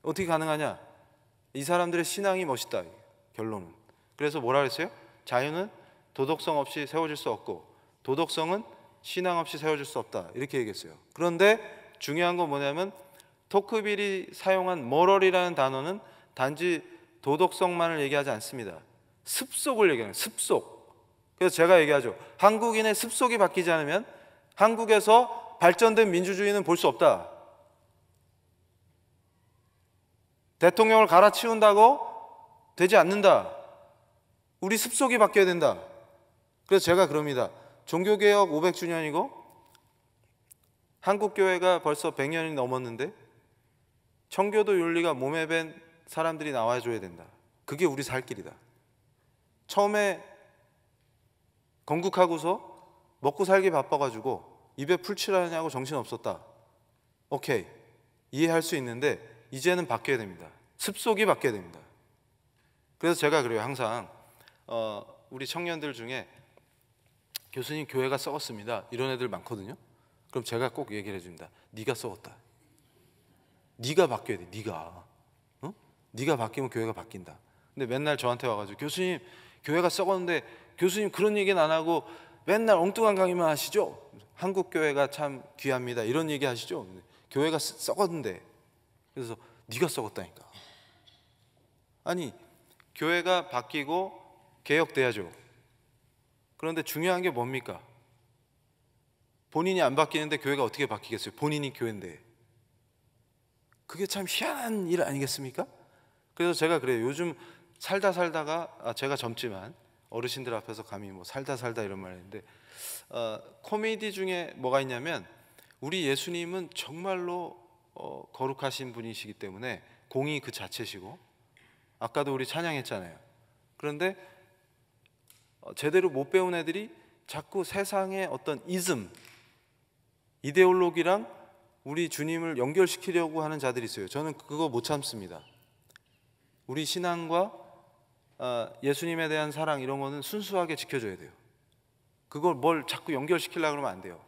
어떻게 가능하냐? 이 사람들의 신앙이 멋있다. 결론은. 그래서 뭐라 그랬어요? 자유는 도덕성 없이 세워질 수 없고 도덕성은 신앙 없이 세워질 수 없다. 이렇게 얘기했어요. 그런데 중요한 건 뭐냐면 토크빌이 사용한 moral이라는 단어는 단지 도덕성만을 얘기하지 않습니다. 습속을 얘기하는 거예요. 습속. 그래서 제가 얘기하죠. 한국인의 습속이 바뀌지 않으면 한국에서 발전된 민주주의는 볼 수 없다. 대통령을 갈아치운다고 되지 않는다. 우리 습속이 바뀌어야 된다. 그래서 제가 그럽니다. 종교개혁 500주년이고 한국교회가 벌써 100년이 넘었는데 청교도 윤리가 몸에 밴 사람들이 나와줘야 된다. 그게 우리 살 길이다. 처음에 건국하고서 먹고 살기 바빠가지고 입에 풀칠하냐고 정신없었다. 오케이, 이해할 수 있는데 이제는 바뀌어야 됩니다. 습속이 바뀌어야 됩니다. 그래서 제가 그래요. 항상 우리 청년들 중에 교수님 교회가 썩었습니다 이런 애들 많거든요. 그럼 제가 꼭 얘기를 해줍니다. 네가 썩었다. 네가 바뀌어야 돼. 네가 네가 바뀌면 교회가 바뀐다. 근데 맨날 저한테 와가지고 교수님 교회가 썩었는데 교수님 그런 얘기는 안 하고 맨날 엉뚱한 강의만 하시죠? 한국 교회가 참 귀합니다 이런 얘기 하시죠? 교회가 썩었는데. 그래서 네가 썩었다니까. 아니, 교회가 바뀌고 개혁돼야죠. 그런데 중요한 게 뭡니까? 본인이 안 바뀌는데 교회가 어떻게 바뀌겠어요? 본인이 교회인데. 그게 참 희한한 일 아니겠습니까? 그래서 제가 그래요. 요즘 살다가 제가 젊지만 어르신들 앞에서 감히 뭐 살다 이런 말 했는데, 코미디 중에 뭐가 있냐면, 우리 예수님은 정말로 거룩하신 분이시기 때문에 공의 그 자체시고, 아까도 우리 찬양했잖아요. 그런데 제대로 못 배운 애들이 자꾸 세상의 어떤 이데올로기랑 우리 주님을 연결시키려고 하는 자들이 있어요. 저는 그거 못 참습니다. 우리 신앙과 예수님에 대한 사랑 이런 거는 순수하게 지켜줘야 돼요. 그걸 뭘 자꾸 연결시키려고 그러면 안 돼요.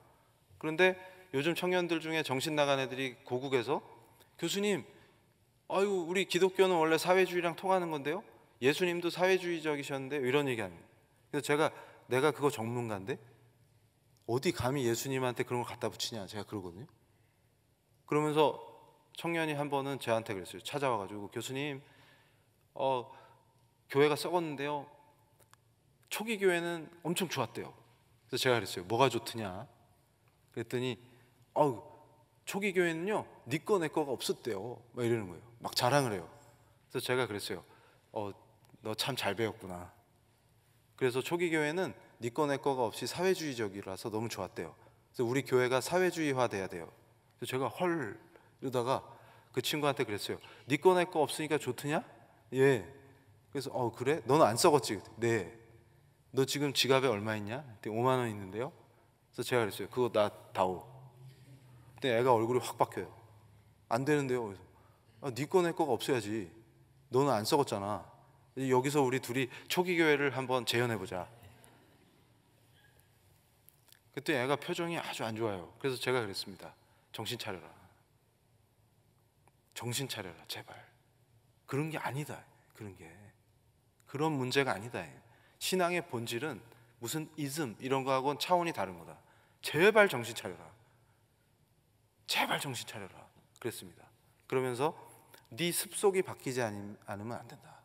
그런데 요즘 청년들 중에 정신 나간 애들이 고국에서, 교수님, 아유, 우리 기독교는 원래 사회주의랑 통하는 건데요, 예수님도 사회주의적이셨는데 이런 얘기하는 거예요. 그래서 내가 그거 전문가인데 어디 감히 예수님한테 그런 걸 갖다 붙이냐, 제가 그러거든요. 그러면서 청년이 한 번은 저한테 그랬어요. 찾아와가지고, 교수님, 교회가 썩었는데요, 초기 교회는 엄청 좋았대요. 그래서 제가 그랬어요. 뭐가 좋더냐? 그랬더니 초기 교회는요, 네 거 내 거가 없었대요. 막 이러는 거예요. 막 자랑을 해요. 그래서 제가 그랬어요. 너 참 잘 배웠구나. 그래서 초기 교회는 네 거 내 거가 없이 사회주의적이라서 너무 좋았대요. 그래서 우리 교회가 사회주의화 돼야 돼요. 그래서 제가 헐 이러다가 그 친구한테 그랬어요. 네 거 내 거 없으니까 좋더냐? 예. 그래서 그래? 너는 안 썩었지? 네. 너 지금 지갑에 얼마 있냐? 5만 원 있는데요. 그래서 제가 그랬어요. 그거 나 다오. 근데 애가 얼굴이 확 바뀌어요. 안 되는데요. 그래서 네 거 내 거가 없어야지. 너는 안 썩었잖아. 여기서 우리 둘이 초기 교회를 한번 재현해보자. 그때 애가 표정이 아주 안 좋아요. 그래서 제가 그랬습니다. 정신 차려라. 정신 차려라, 제발. 그런 게 아니다. 그런 문제가 아니다. 신앙의 본질은 무슨 이런 거하고는 차원이 다른 거다. 제발 정신 차려라. 제발 정신 차려라. 그랬습니다. 그러면서 네 습속이 바뀌지 않으면 안 된다.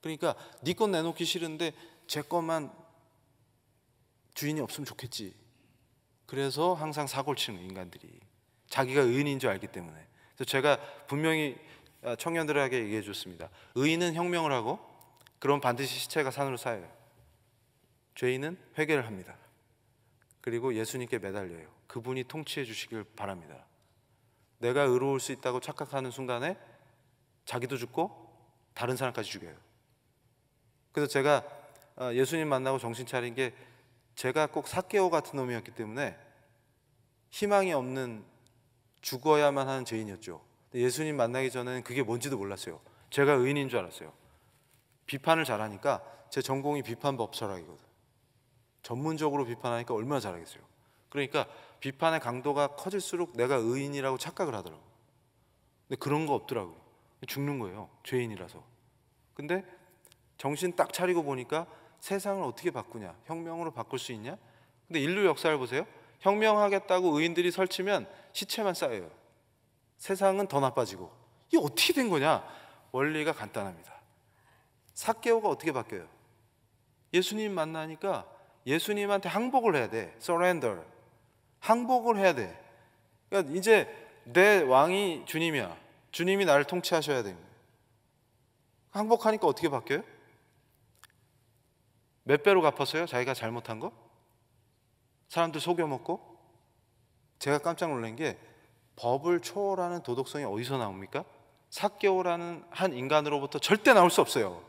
그러니까 네 건 내놓기 싫은데 제 것만 주인이 없으면 좋겠지. 그래서 항상 사고를 치는 인간들이, 자기가 의인인 줄 알기 때문에. 그래서 제가 분명히 청년들에게 얘기해 줬습니다. 의인은 혁명을 하고 그럼 반드시 시체가 산으로 쌓여요. 죄인은 회개를 합니다. 그리고 예수님께 매달려요. 그분이 통치해 주시길 바랍니다. 내가 의로울 수 있다고 착각하는 순간에 자기도 죽고 다른 사람까지 죽여요. 그래서 제가 예수님 만나고 정신 차린 게, 제가 꼭 삭개오 같은 놈이었기 때문에 희망이 없는, 죽어야만 하는 죄인이었죠. 예수님 만나기 전에는 그게 뭔지도 몰랐어요. 제가 의인인 줄 알았어요. 비판을 잘하니까, 제 전공이 비판법철학이거든. 전문적으로 비판하니까 얼마나 잘하겠어요. 그러니까 비판의 강도가 커질수록 내가 의인이라고 착각을 하더라고요. 근데 그런 거 없더라고요. 죽는 거예요, 죄인이라서. 근데 정신 딱 차리고 보니까 세상을 어떻게 바꾸냐, 혁명으로 바꿀 수 있냐. 근데 인류 역사를 보세요. 혁명하겠다고 의인들이 설치면 시체만 쌓여요. 세상은 더 나빠지고. 이게 어떻게 된 거냐? 원리가 간단합니다. 삭개오가 어떻게 바뀌어요? 예수님 만나니까 예수님한테 항복을 해야 돼. surrender. 항복을 해야 돼. 그러니까 이제 내 왕이 주님이야. 주님이 나를 통치하셔야 됩니다. 항복하니까 어떻게 바뀌어요? 몇 배로 갚았어요? 자기가 잘못한 거? 사람들 속여먹고? 제가 깜짝 놀란 게, 법을 초월하는 도덕성이 어디서 나옵니까? 삭개오라는 한 인간으로부터 절대 나올 수 없어요.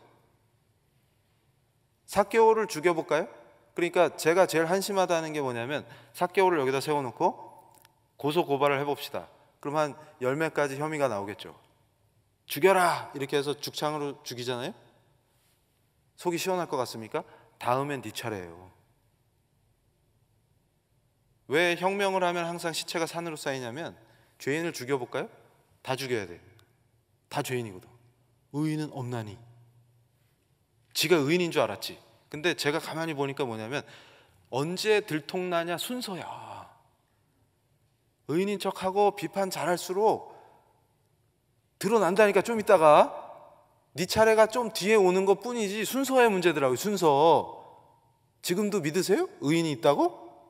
삭개오를 죽여볼까요? 그러니까 제가 제일 한심하다는 게 뭐냐면, 삭개오를 여기다 세워놓고 고소 고발을 해봅시다. 그럼 한 10명까지 혐의가 나오겠죠. 죽여라! 이렇게 해서 죽창으로 죽이잖아요. 속이 시원할 것 같습니까? 다음엔 네 차례예요. 왜 혁명을 하면 항상 시체가 산으로 쌓이냐면, 죄인을 죽여볼까요? 다 죽여야 돼. 다 죄인이거든. 의인은 없나니. 지가 의인인 줄 알았지. 근데 제가 가만히 보니까 뭐냐면, 언제 들통나냐 순서야. 의인인 척하고 비판 잘할수록 드러난다니까. 좀 있다가 네 차례가 좀 뒤에 오는 것 뿐이지 순서의 문제더라고요. 순서. 지금도 믿으세요? 의인이 있다고?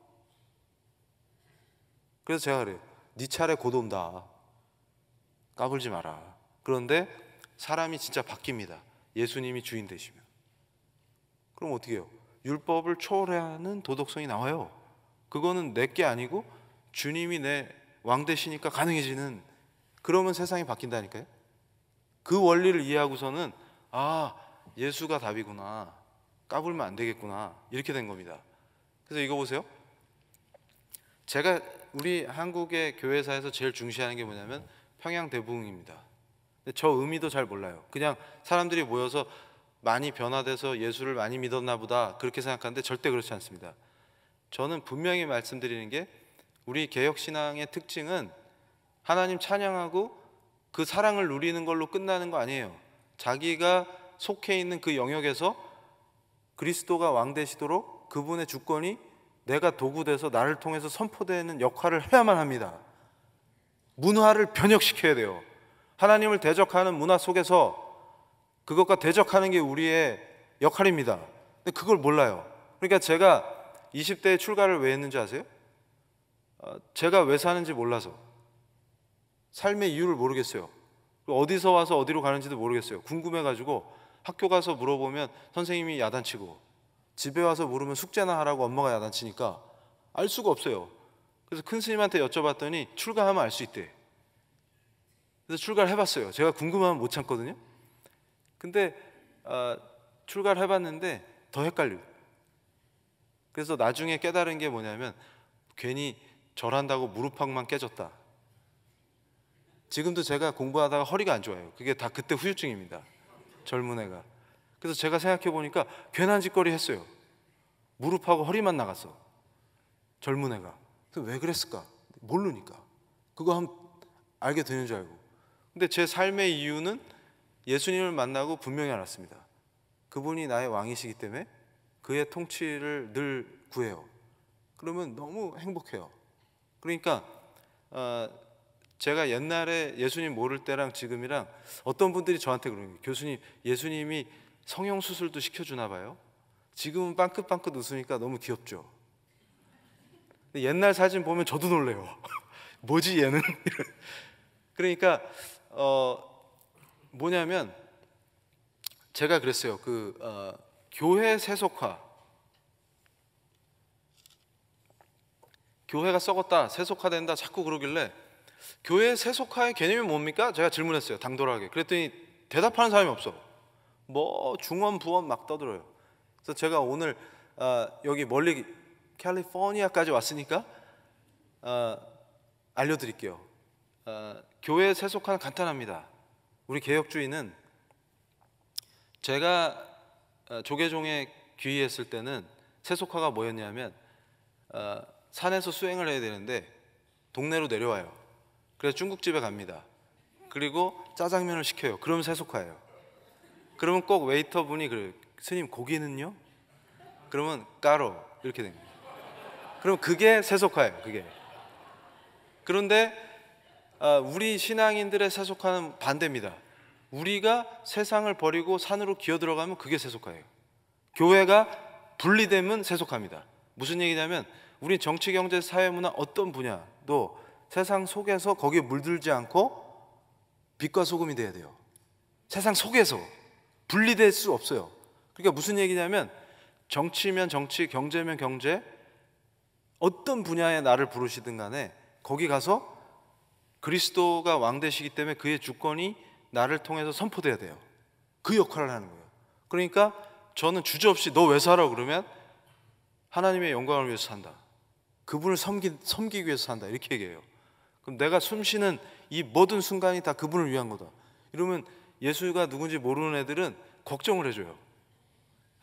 그래서 제가 그래요. 네 차례 곧 온다. 까불지 마라. 그런데 사람이 진짜 바뀝니다. 예수님이 주인 되시면. 그럼 어떻게 해요? 율법을 초월하는 도덕성이 나와요. 그거는 내 게 아니고 주님이 내 왕 되시니까 가능해지는. 그러면 세상이 바뀐다니까요. 그 원리를 이해하고서는 아, 예수가 답이구나, 까불면 안 되겠구나, 이렇게 된 겁니다. 그래서 이거 보세요. 제가 우리 한국의 교회사에서 제일 중시하는 게 뭐냐면 평양대부흥입니다. 근데 저 의미도 잘 몰라요. 그냥 사람들이 모여서 많이 변화돼서 예수를 많이 믿었나 보다 그렇게 생각하는데 절대 그렇지 않습니다. 저는 분명히 말씀드리는 게 우리 개혁신앙의 특징은 하나님 찬양하고 그 사랑을 누리는 걸로 끝나는 거 아니에요. 자기가 속해 있는 그 영역에서 그리스도가 왕 되시도록 그분의 주권이 내가 도구돼서 나를 통해서 선포되는 역할을 해야만 합니다. 문화를 변혁시켜야 돼요. 하나님을 대적하는 문화 속에서 그것과 대적하는 게 우리의 역할입니다. 근데 그걸 몰라요. 그러니까 제가 20대에 출가를 왜 했는지 아세요? 제가 왜 사는지 몰라서. 삶의 이유를 모르겠어요. 어디서 와서 어디로 가는지도 모르겠어요. 궁금해가지고 학교 가서 물어보면 선생님이 야단치고, 집에 와서 물으면 숙제나 하라고 엄마가 야단치니까 알 수가 없어요. 그래서 큰 스님한테 여쭤봤더니 출가하면 알 수 있대. 그래서 출가를 해봤어요. 제가 궁금하면 못 참거든요. 근데 출가를 해봤는데 더 헷갈려요. 그래서 나중에 깨달은 게 뭐냐면 괜히 절한다고 무릎팍만 깨졌다. 지금도 제가 공부하다가 허리가 안 좋아요. 그게 다 그때 후유증입니다. 젊은 애가. 그래서 제가 생각해 보니까 괜한 짓거리 했어요. 무릎하고 허리만 나갔어. 젊은 애가. 그래서 왜 그랬을까? 모르니까. 그거 한번 알게 되는 줄 알고. 근데 제 삶의 이유는 예수님을 만나고 분명히 알았습니다. 그분이 나의 왕이시기 때문에 그의 통치를 늘 구해요. 그러면 너무 행복해요. 그러니까 제가 옛날에 예수님 모를 때랑 지금이랑 어떤 분들이 저한테 그러는 거예요. 교수님, 예수님이 성형수술도 시켜주나 봐요. 지금은 빵긋빵긋 웃으니까 너무 귀엽죠. 근데 옛날 사진 보면 저도 놀래요. 뭐지 얘는? 그러니까 뭐냐면 제가 그랬어요. 교회 세속화, 교회가 썩었다, 세속화된다 자꾸 그러길래 교회 세속화의 개념이 뭡니까? 제가 질문했어요. 당돌하게. 그랬더니 대답하는 사람이 없어. 뭐 중원 부원 막 떠들어요. 그래서 제가 오늘 여기 멀리 캘리포니아까지 왔으니까 알려드릴게요. 교회 세속화는 간단합니다. 우리 개혁주의는 제가 조계종에 귀의했을 때는 세속화가 뭐였냐면 산에서 수행을 해야 되는데 동네로 내려와요. 그래서 중국집에 갑니다. 그리고 짜장면을 시켜요. 그러면 세속화예요. 그러면 꼭 웨이터분이 그래요. 스님 고기는요? 그러면 까로 이렇게 됩니다. 그럼 그게 세속화예요. 그게. 그런데 우리 신앙인들의 세속화는 반대입니다. 우리가 세상을 버리고 산으로 기어 들어가면 그게 세속화예요. 교회가 분리되면 세속화입니다. 무슨 얘기냐면 우리 정치, 경제, 사회, 문화 어떤 분야도 세상 속에서 거기에 물들지 않고 빛과 소금이 돼야 돼요. 세상 속에서 분리될 수 없어요. 그러니까 무슨 얘기냐면 정치면 정치, 경제면 경제, 어떤 분야에 나를 부르시든 간에 거기 가서 그리스도가 왕 되시기 때문에 그의 주권이 나를 통해서 선포돼야 돼요. 그 역할을 하는 거예요. 그러니까 저는 주저없이 너 왜 살아? 그러면 하나님의 영광을 위해서 산다. 그분을 섬기기 위해서 산다. 이렇게 얘기해요. 그럼 내가 숨쉬는 이 모든 순간이 다 그분을 위한 거다. 이러면 예수가 누군지 모르는 애들은 걱정을 해줘요.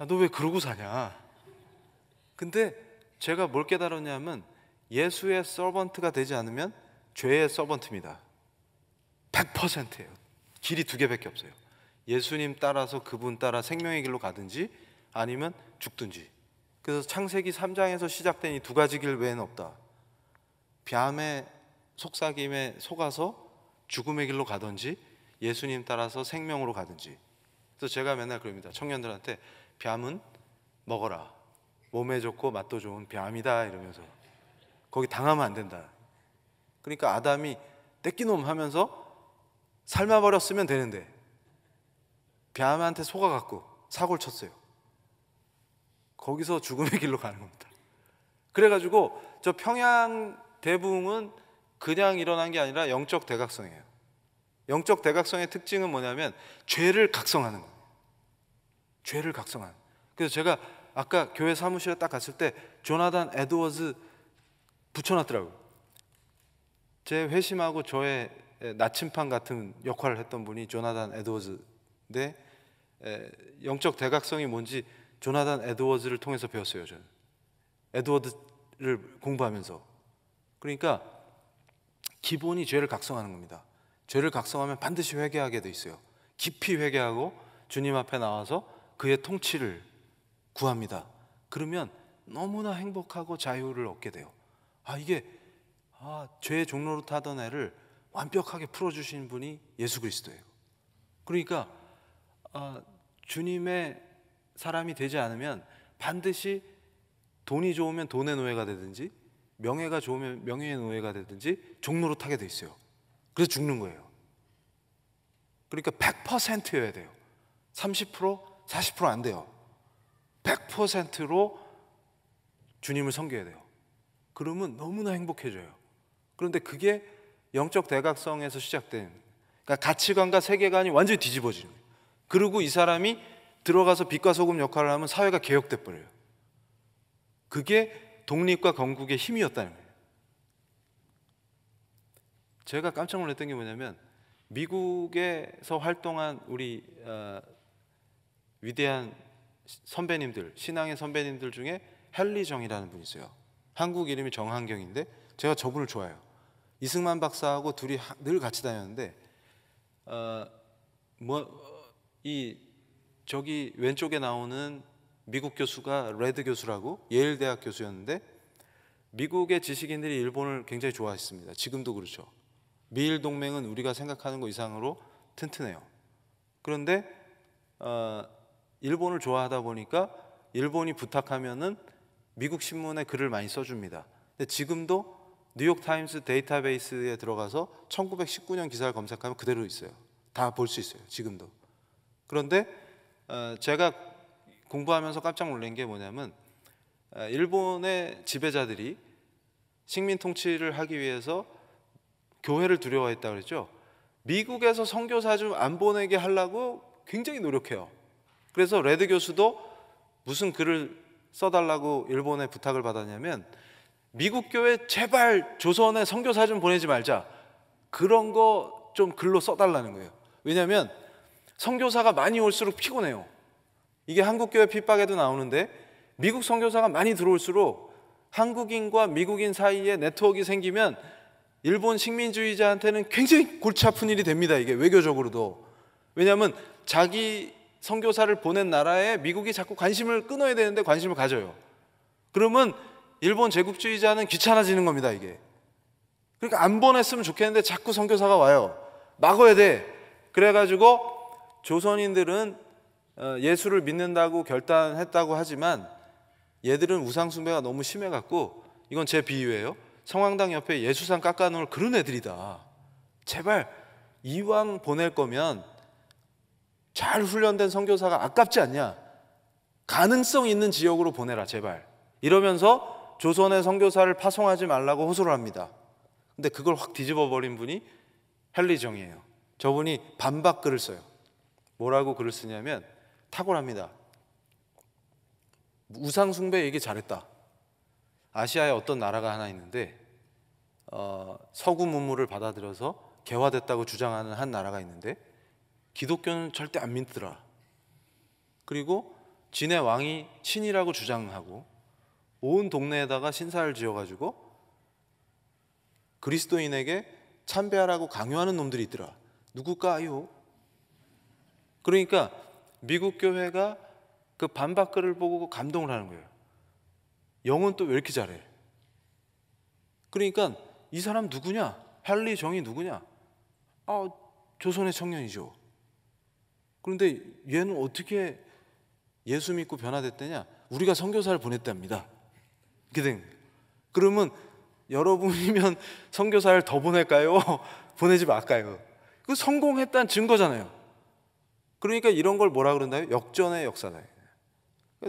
야, 너 왜 그러고 사냐? 근데 제가 뭘 깨달았냐면 예수의 서번트가 되지 않으면 죄의 서번트입니다. 100%예요. 길이 두 개밖에 없어요. 예수님 따라서 그분 따라 생명의 길로 가든지 아니면 죽든지. 그래서 창세기 3장에서 시작된 이 두 가지 길 외에는 없다. 뱀의 속삭임에 속아서 죽음의 길로 가든지 예수님 따라서 생명으로 가든지. 그래서 제가 맨날 그럽니다. 청년들한테 뱀은 먹어라. 몸에 좋고 맛도 좋은 뱀이다 이러면서 거기 당하면 안 된다. 그러니까 아담이 떼끼놈 하면서 삶아버렸으면 되는데 뱀한테 속아갖고 사고를 쳤어요. 거기서 죽음의 길로 가는 겁니다. 그래가지고 저 평양 대붕은 그냥 일어난 게 아니라 영적 대각성이에요. 영적 대각성의 특징은 뭐냐면 죄를 각성하는 거예요. 죄를 각성하는. 그래서 제가 아까 교회 사무실에 딱 갔을 때 조나단 에드워즈 붙여놨더라고요. 제 회심하고 저의 나침판 같은 역할을 했던 분이 조나단 에드워즈인데 영적 대각성이 뭔지 조나단 에드워즈를 통해서 배웠어요. 저는 에드워드를 공부하면서. 그러니까 기본이 죄를 각성하는 겁니다. 죄를 각성하면 반드시 회개하게 돼 있어요. 깊이 회개하고 주님 앞에 나와서 그의 통치를 구합니다. 그러면 너무나 행복하고 자유를 얻게 돼요. 이게 죄의 종로로 타던 애를 완벽하게 풀어주신 분이 예수 그리스도예요. 그러니까 주님의 사람이 되지 않으면 반드시 돈이 좋으면 돈의 노예가 되든지 명예가 좋으면 명예의 노예가 되든지 종로로 타게 돼 있어요. 그래서 죽는 거예요. 그러니까 100%여야 돼요. 30%, 40% 안 돼요. 100%로 주님을 섬겨야 돼요. 그러면 너무나 행복해져요. 그런데 그게 영적 대각성에서 시작된, 그러니까 가치관과 세계관이 완전히 뒤집어지는 거예요. 그리고 이 사람이 들어가서 빛과 소금 역할을 하면 사회가 개혁돼 버려요. 그게 독립과 건국의 힘이었다는 거예요. 제가 깜짝 놀랐던 게 뭐냐면 미국에서 활동한 우리 위대한 선배님들, 신앙의 선배님들 중에 헨리 정이라는 분이 있어요. 한국 이름이 정한경인데 제가 저분을 좋아해요. 이승만 박사하고 둘이 늘 같이 다녔는데 저기 왼쪽에 나오는 미국 교수가 레드 교수라고 예일 대학 교수였는데 미국의 지식인들이 일본을 굉장히 좋아했습니다. 지금도 그렇죠. 미일 동맹은 우리가 생각하는 것 이상으로 튼튼해요. 그런데 일본을 좋아하다 보니까 일본이 부탁하면은 미국 신문에 글을 많이 써줍니다. 근데 지금도 뉴욕 타임스 데이터베이스에 들어가서 1919년 기사를 검색하면 그대로 있어요. 다 볼 수 있어요. 지금도. 그런데 제가 공부하면서 깜짝 놀란 게 뭐냐면 일본의 지배자들이 식민 통치를 하기 위해서 교회를 두려워했다 그랬죠. 미국에서 선교사 좀 안 보내게 하려고 굉장히 노력해요. 그래서 레드 교수도 무슨 글을 써달라고 일본에 부탁을 받았냐면 미국 교회 제발 조선에 선교사 좀 보내지 말자, 그런 거 좀 글로 써달라는 거예요. 왜냐하면 선교사가 많이 올수록 피곤해요. 이게 한국 교회 핍박에도 나오는데 미국 선교사가 많이 들어올수록 한국인과 미국인 사이에 네트워크가 생기면 일본 식민주의자한테는 굉장히 골치 아픈 일이 됩니다. 이게 외교적으로도. 왜냐하면 자기 선교사를 보낸 나라에 미국이 자꾸 관심을 끊어야 되는데 관심을 가져요. 그러면 일본 제국주의자는 귀찮아지는 겁니다. 이게. 그러니까 안 보냈으면 좋겠는데 자꾸 선교사가 와요. 막아야 돼. 그래가지고 조선인들은 예수를 믿는다고 결단했다고 하지만 얘들은 우상 숭배가 너무 심해갖고, 이건 제 비유예요. 성황당 옆에 예수상 깎아놓을 그런 애들이다. 제발 이왕 보낼 거면 잘 훈련된 선교사가 아깝지 않냐, 가능성 있는 지역으로 보내라 제발, 이러면서 조선의 선교사를 파송하지 말라고 호소를 합니다. 근데 그걸 확 뒤집어 버린 분이 헨리 정이에요. 저분이 반박 글을 써요. 뭐라고 글을 쓰냐면 탁월합니다. 우상 숭배 얘기 잘했다. 아시아에 어떤 나라가 하나 있는데 서구 문물을 받아들여서 개화됐다고 주장하는 한 나라가 있는데 기독교는 절대 안 믿더라. 그리고 진의 왕이 신이라고 주장하고 온 동네에다가 신사를 지어가지고 그리스도인에게 참배하라고 강요하는 놈들이 있더라. 누굴까요? 그러니까 미국 교회가 그 반박글을 보고 감동을 하는 거예요. 영은 또 왜 이렇게 잘해? 그러니까 이 사람 누구냐? 헨리 정이 누구냐? 조선의 청년이죠. 그런데 얘는 어떻게 예수 믿고 변화됐다냐? 우리가 선교사를 보냈답니다. 이렇게 된 거예요. 그러면 여러분이면 선교사를 더 보낼까요? 보내지 말까요? 그 성공했다는 증거잖아요. 그러니까 이런 걸 뭐라 그런다요? 역전의 역사다.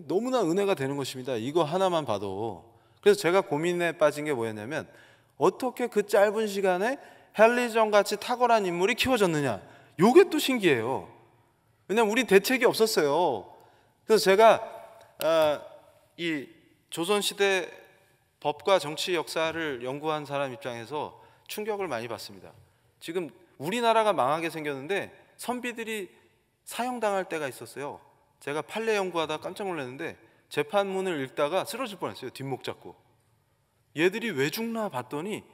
너무나 은혜가 되는 것입니다. 이거 하나만 봐도. 그래서 제가 고민에 빠진 게 뭐였냐면, 어떻게 그 짧은 시간에 헨리전 같이 탁월한 인물이 키워졌느냐. 요게 또 신기해요. 왜냐면 우린 대책이 없었어요. 그래서 제가 이 조선시대 법과 정치 역사를 연구한 사람 입장에서 충격을 많이 받습니다. 지금 우리나라가 망하게 생겼는데 선비들이 사형당할 때가 있었어요. 제가 판례 연구하다 깜짝 놀랐는데 재판문을 읽다가 쓰러질 뻔했어요. 뒷목 잡고. 얘들이 왜 죽나 봤더니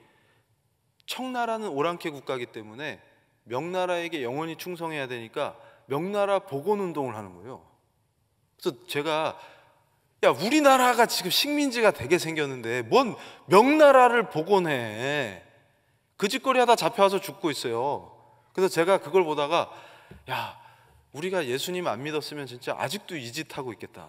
청나라는 오랑캐 국가이기 때문에 명나라에게 영원히 충성해야 되니까 명나라 복원운동을 하는 거예요. 그래서 제가, 야, 우리나라가 지금 식민지가 되게 생겼는데 뭔 명나라를 복원해. 그 짓거리 하다 잡혀와서 죽고 있어요. 그래서 제가 그걸 보다가, 야, 우리가 예수님 안 믿었으면 진짜 아직도 이 짓 하고 있겠다.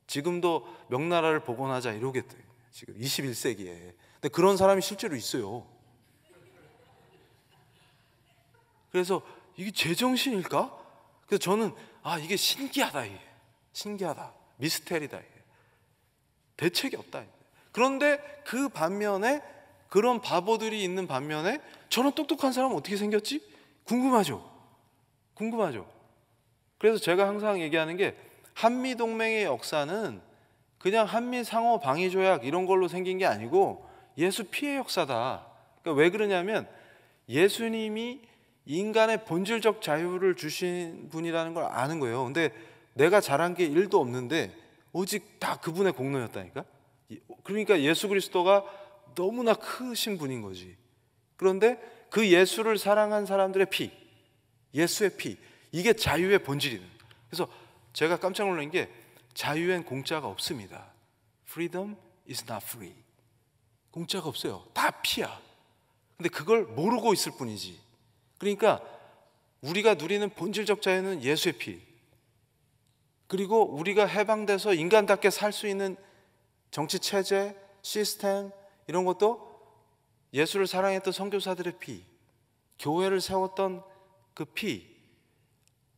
지금도 명나라를 복원하자 이러겠다. 지금 21세기에. 근데 그런 사람이 실제로 있어요. 그래서 이게 제정신일까? 그래서 저는 이게 신기하다. 이게 신기하다. 미스테리다. 이게. 대책이 없다. 그런데 그 반면에, 그런 바보들이 있는 반면에 저런 똑똑한 사람은 어떻게 생겼지? 궁금하죠. 그래서 제가 항상 얘기하는 게, 한미동맹의 역사는 그냥 한미 상호 방위 조약 이런 걸로 생긴 게 아니고 예수 피해 역사다. 그러니까 왜 그러냐면, 예수님이 인간의 본질적 자유를 주신 분이라는 걸 아는 거예요. 근데 내가 잘한 게 1도 없는데 오직 다 그분의 공로였다니까. 그러니까 예수 그리스도가 너무나 크신 분인 거지. 그런데 그 예수를 사랑한 사람들의 피, 예수의 피, 이게 자유의 본질이에요. 그래서 제가 깜짝 놀란 게, 자유엔 공짜가 없습니다. Freedom is not free. 공짜가 없어요. 다 피야. 근데 그걸 모르고 있을 뿐이지. 그러니까 우리가 누리는 본질적 자유는 예수의 피, 그리고 우리가 해방돼서 인간답게 살 수 있는 정치 체제, 시스템 이런 것도 예수를 사랑했던 선교사들의 피, 교회를 세웠던 그 피,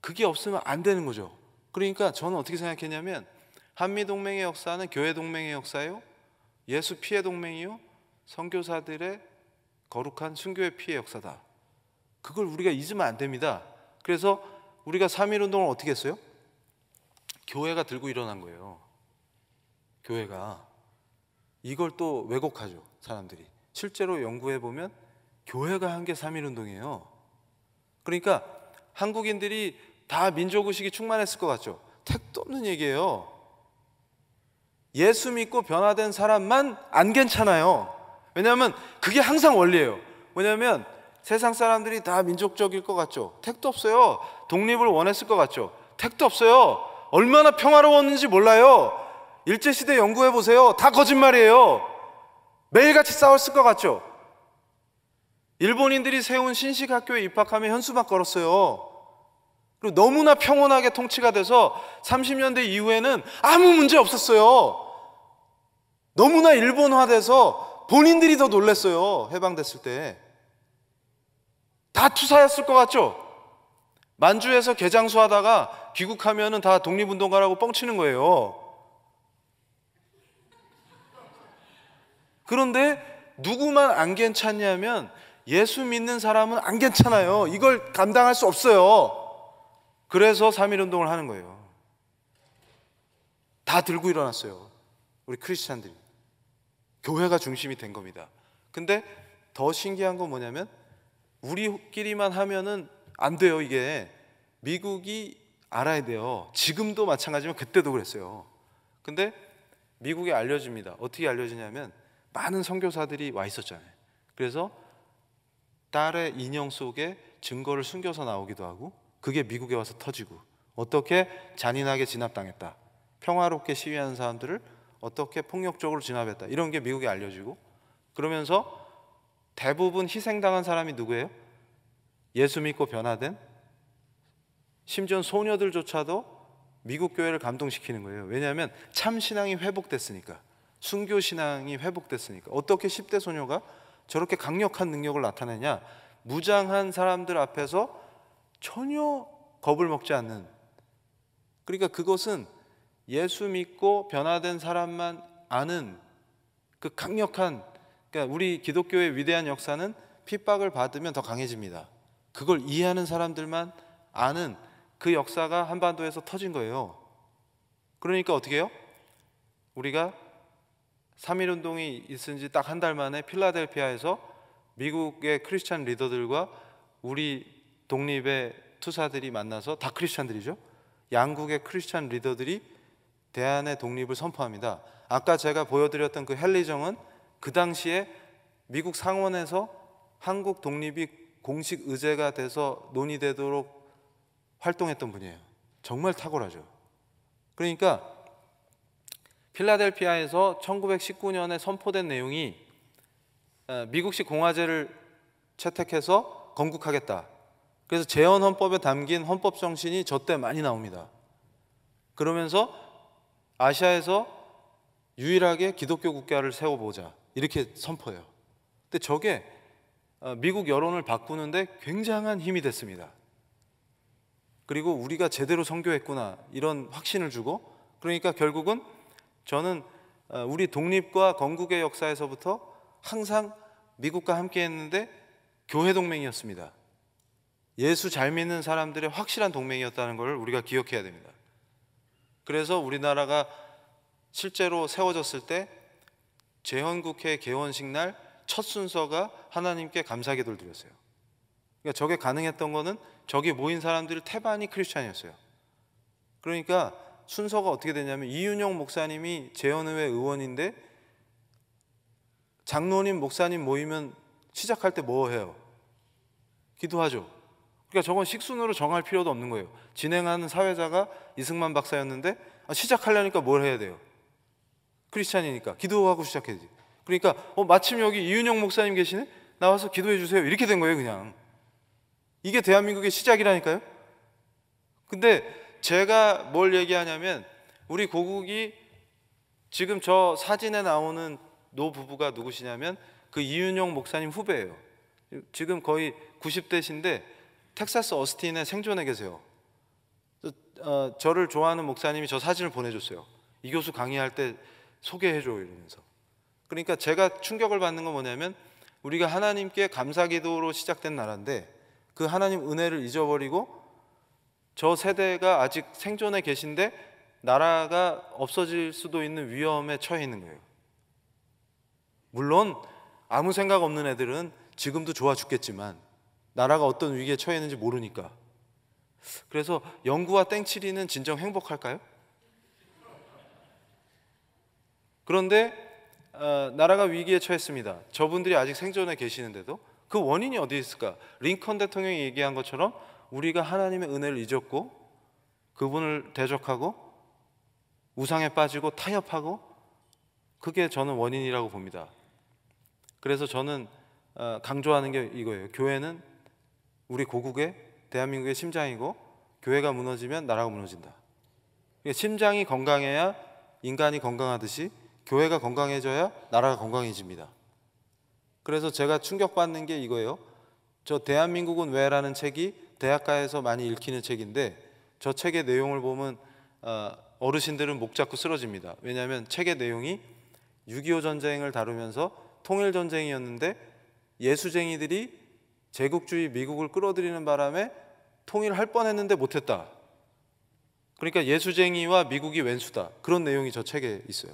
그게 없으면 안 되는 거죠. 그러니까 저는 어떻게 생각했냐면, 한미동맹의 역사는 교회 동맹의 역사요, 예수 피의 동맹이요, 선교사들의 거룩한 순교의 피의 역사다. 그걸 우리가 잊으면 안 됩니다. 그래서 우리가 3.1운동을 어떻게 했어요? 교회가 들고 일어난 거예요. 교회가. 이걸 또 왜곡하죠, 사람들이. 실제로 연구해 보면 교회가 한 게 3.1운동이에요. 그러니까 한국인들이 다 민족의식이 충만했을 것 같죠? 택도 없는 얘기예요. 예수 믿고 변화된 사람만 안 괜찮아요. 왜냐하면 그게 항상 원리예요. 왜냐하면 세상 사람들이 다 민족적일 것 같죠? 택도 없어요. 독립을 원했을 것 같죠? 택도 없어요. 얼마나 평화로웠는지 몰라요. 일제시대 연구해 보세요. 다 거짓말이에요. 매일같이 싸웠을 것 같죠? 일본인들이 세운 신식학교에 입학하면 현수막 걸었어요. 그리고 너무나 평온하게 통치가 돼서 30년대 이후에는 아무 문제 없었어요. 너무나 일본화돼서 본인들이 더 놀랐어요. 해방됐을 때. 다 투사였을 것 같죠? 만주에서 개장수 하다가 귀국하면은 다 독립운동가라고 뻥치는 거예요. 그런데 누구만 안 괜찮냐면, 예수 믿는 사람은 안 괜찮아요. 이걸 감당할 수 없어요. 그래서 3.1운동을 하는 거예요. 다 들고 일어났어요. 우리 크리스찬들이. 교회가 중심이 된 겁니다. 근데 더 신기한 건 뭐냐면, 우리끼리만 하면은 안 돼요. 이게 미국이 알아야 돼요. 지금도 마찬가지지만 그때도 그랬어요. 근데 미국에 알려집니다. 어떻게 알려지냐면, 많은 선교사들이 와 있었잖아요. 그래서 딸의 인형 속에 증거를 숨겨서 나오기도 하고, 그게 미국에 와서 터지고, 어떻게 잔인하게 진압당했다, 평화롭게 시위하는 사람들을 어떻게 폭력적으로 진압했다, 이런 게 미국에 알려지고, 그러면서 대부분 희생당한 사람이 누구예요? 예수 믿고 변화된 심지어 소녀들조차도 미국 교회를 감동시키는 거예요. 왜냐하면 참 신앙이 회복됐으니까, 순교 신앙이 회복됐으니까. 어떻게 10대 소녀가 저렇게 강력한 능력을 나타내냐? 무장한 사람들 앞에서 전혀 겁을 먹지 않는, 그러니까 그것은 예수 믿고 변화된 사람만 아는 그 강력한, 그러니까 우리 기독교의 위대한 역사는 핍박을 받으면 더 강해집니다. 그걸 이해하는 사람들만 아는 그 역사가 한반도에서 터진 거예요. 그러니까 어떻게 해요? 우리가 3.1운동이 있은 지 딱 한 달 만에 필라델피아에서 미국의 크리스찬 리더들과 우리 독립의 투사들이 만나서, 다 크리스찬들이죠. 양국의 크리스찬 리더들이 대한의 독립을 선포합니다. 아까 제가 보여드렸던 그 헨리정은 그 당시에 미국 상원에서 한국 독립이 공식 의제가 돼서 논의되도록 활동했던 분이에요. 정말 탁월하죠. 그러니까 필라델피아에서 1919년에 선포된 내용이 미국식 공화제를 채택해서 건국하겠다. 그래서 재헌헌법에 담긴 헌법 정신이 저 때 많이 나옵니다. 그러면서 아시아에서 유일하게 기독교 국가를 세워보자, 이렇게 선포해요. 근데 저게 미국 여론을 바꾸는데 굉장한 힘이 됐습니다. 그리고 우리가 제대로 선교했구나, 이런 확신을 주고, 그러니까 결국은 저는 우리 독립과 건국의 역사에서부터 항상 미국과 함께 했는데 교회 동맹이었습니다. 예수 잘 믿는 사람들의 확실한 동맹이었다는 걸 우리가 기억해야 됩니다. 그래서 우리나라가 실제로 세워졌을 때 재헌국회 개원식 날 첫 순서가 하나님께 감사기도를 드렸어요. 그러니까 저게 가능했던 거는 저기 모인 사람들이 태반이 크리스찬이었어요. 그러니까 순서가 어떻게 되냐면, 이윤영 목사님이 재헌의회 의원인데 장로님 목사님 모이면 시작할 때 뭐 해요? 기도하죠. 그러니까 저건 식순으로 정할 필요도 없는 거예요. 진행하는 사회자가 이승만 박사였는데 시작하려니까 뭘 해야 돼요? 크리스찬이니까 기도하고 시작해야지. 그러니까 마침 여기 이윤영 목사님 계시네? 나와서 기도해 주세요, 이렇게 된 거예요. 그냥 이게 대한민국의 시작이라니까요. 근데 제가 뭘 얘기하냐면, 우리 고국이 지금 저 사진에 나오는 노부부가 누구시냐면 그 이윤영 목사님 후배예요. 지금 거의 90대신데 텍사스 어스틴에 생존해 계세요. 저를 좋아하는 목사님이 저 사진을 보내줬어요. 이 교수 강의할 때 소개해줘, 이러면서. 그러니까 제가 충격을 받는 건 뭐냐면, 우리가 하나님께 감사기도로 시작된 나라인데 그 하나님 은혜를 잊어버리고 저 세대가 아직 생존해 계신데 나라가 없어질 수도 있는 위험에 처해 있는 거예요. 물론 아무 생각 없는 애들은 지금도 좋아 죽겠지만 나라가 어떤 위기에 처해 있는지 모르니까. 그래서 영구와 땡칠이는 진정 행복할까요? 그런데 나라가 위기에 처했습니다. 저분들이 아직 생존해 계시는데도 그 원인이 어디 있을까? 링컨 대통령이 얘기한 것처럼 우리가 하나님의 은혜를 잊었고 그분을 대적하고 우상에 빠지고 타협하고, 그게 저는 원인이라고 봅니다. 그래서 저는 강조하는 게 이거예요. 교회는 우리 고국의 대한민국의 심장이고 교회가 무너지면 나라가 무너진다. 심장이 건강해야 인간이 건강하듯이 교회가 건강해져야 나라가 건강해집니다. 그래서 제가 충격받는 게 이거예요. 저 대한민국은 왜라는 책이 대학가에서 많이 읽히는 책인데 저 책의 내용을 보면 어르신들은 목 잡고 쓰러집니다. 왜냐하면 책의 내용이 6.25 전쟁을 다루면서 통일전쟁이었는데 예수쟁이들이 제국주의 미국을 끌어들이는 바람에 통일할 뻔했는데 못했다. 그러니까 예수쟁이와 미국이 왼수다, 그런 내용이 저 책에 있어요.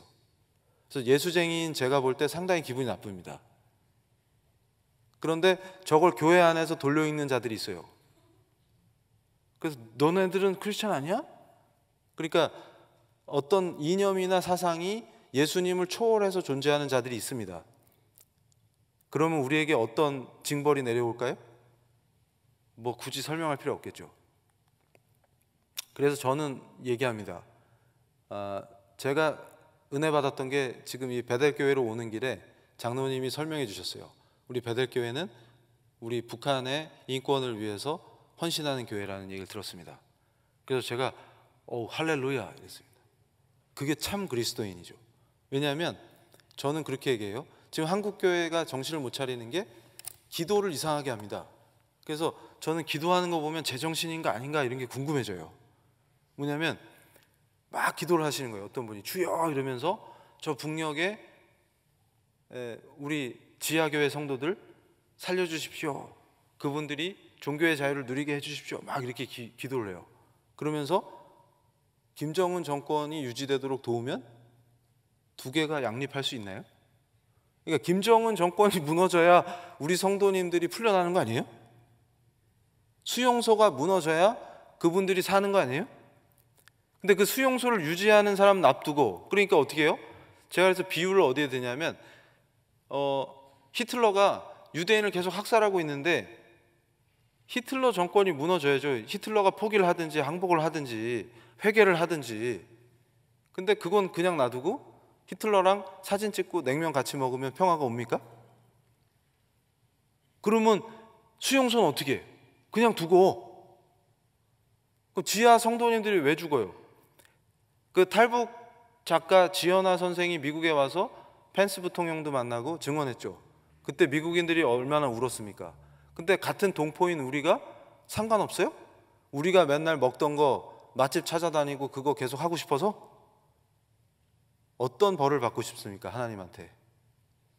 그래서 예수쟁이인 제가 볼 때 상당히 기분이 나쁩니다. 그런데 저걸 교회 안에서 돌려읽는 자들이 있어요. 그래서 너네들은 크리스찬 아니야? 그러니까 어떤 이념이나 사상이 예수님을 초월해서 존재하는 자들이 있습니다. 그러면 우리에게 어떤 징벌이 내려올까요? 뭐 굳이 설명할 필요 없겠죠. 그래서 저는 얘기합니다. 제가 은혜 받았던 게 지금 이 베델교회로 오는 길에 장로님이 설명해 주셨어요. 우리 베델교회는 우리 북한의 인권을 위해서 헌신하는 교회라는 얘기를 들었습니다. 그래서 제가 할렐루야 이랬습니다. 그게 참 그리스도인이죠. 왜냐하면 저는 그렇게 얘기해요. 지금 한국 교회가 정신을 못 차리는 게 기도를 이상하게 합니다. 그래서 저는 기도하는 거 보면 제정신인가 아닌가 이런 게 궁금해져요. 뭐냐면 막 기도를 하시는 거예요. 어떤 분이 주여 이러면서 저 북녘에 우리 지하교회 성도들 살려주십시오. 그분들이 종교의 자유를 누리게 해주십시오. 막 이렇게 기도를 해요. 그러면서 김정은 정권이 유지되도록 도우면 두 개가 양립할 수 있나요? 그러니까 김정은 정권이 무너져야 우리 성도님들이 풀려나는 거 아니에요? 수용소가 무너져야 그분들이 사는 거 아니에요? 근데 그 수용소를 유지하는 사람 놔두고, 그러니까 어떻게 해요? 제가 그래서 비유를 어디에 드냐면 히틀러가 유대인을 계속 학살하고 있는데 히틀러 정권이 무너져야죠. 히틀러가 포기를 하든지 항복을 하든지 회개를 하든지. 근데 그건 그냥 놔두고 히틀러랑 사진 찍고 냉면 같이 먹으면 평화가 옵니까? 그러면 수용소는 어떻게 해요? 그냥 두고. 그 지하 성도님들이 왜 죽어요? 그 탈북 작가 지연아 선생이 미국에 와서 펜스 부통령도 만나고 증언했죠. 그때 미국인들이 얼마나 울었습니까? 근데 같은 동포인 우리가 상관없어요? 우리가 맨날 먹던 거 맛집 찾아다니고 그거 계속 하고 싶어서? 어떤 벌을 받고 싶습니까? 하나님한테.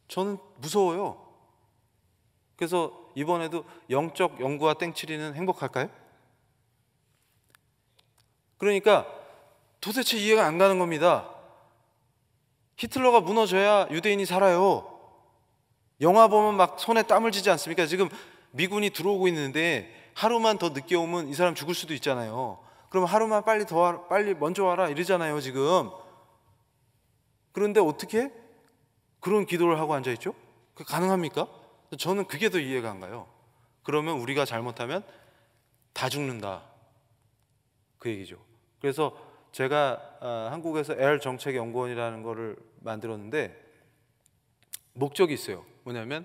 저는 무서워요. 그래서 이번에도 영적 연구와 땡치리는 행복할까요? 그러니까 도대체 이해가 안 가는 겁니다. 히틀러가 무너져야 유대인이 살아요. 영화 보면 막 손에 땀을 쥐지 않습니까? 지금 미군이 들어오고 있는데 하루만 더 늦게 오면 이 사람 죽을 수도 있잖아요. 그럼 하루만 빨리 먼저 와라 이러잖아요 지금. 그런데 어떻게 그런 기도를 하고 앉아있죠? 그게 가능합니까? 저는 그게 더 이해가 안 가요. 그러면 우리가 잘못하면 다 죽는다 그 얘기죠. 그래서 제가 한국에서 에알 정책연구원이라는 거를 만들었는데 목적이 있어요. 뭐냐면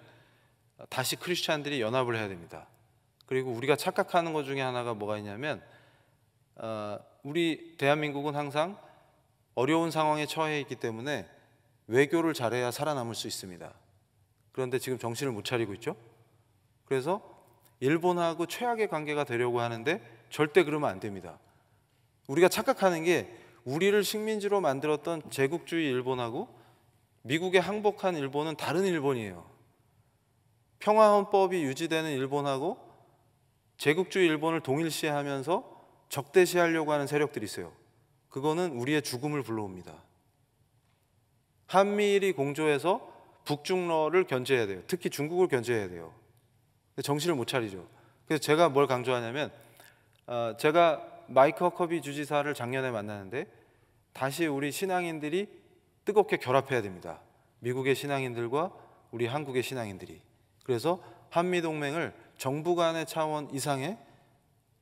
다시 크리스찬들이 연합을 해야 됩니다. 그리고 우리가 착각하는 것 중에 하나가 뭐가 있냐면 우리 대한민국은 항상 어려운 상황에 처해 있기 때문에 외교를 잘해야 살아남을 수 있습니다. 그런데 지금 정신을 못 차리고 있죠. 그래서 일본하고 최악의 관계가 되려고 하는데 절대 그러면 안 됩니다. 우리가 착각하는 게 우리를 식민지로 만들었던 제국주의 일본하고 미국에 항복한 일본은 다른 일본이에요. 평화헌법이 유지되는 일본하고 제국주의 일본을 동일시하면서 적대시하려고 하는 세력들이 있어요. 그거는 우리의 죽음을 불러옵니다. 한미일이 공조해서 북중러를 견제해야 돼요. 특히 중국을 견제해야 돼요. 정신을 못 차리죠. 그래서 제가 뭘 강조하냐면 제가 마이크 허커비 주지사를 작년에 만나는데 다시 우리 신앙인들이 뜨겁게 결합해야 됩니다. 미국의 신앙인들과 우리 한국의 신앙인들이. 그래서 한미동맹을 정부 간의 차원 이상의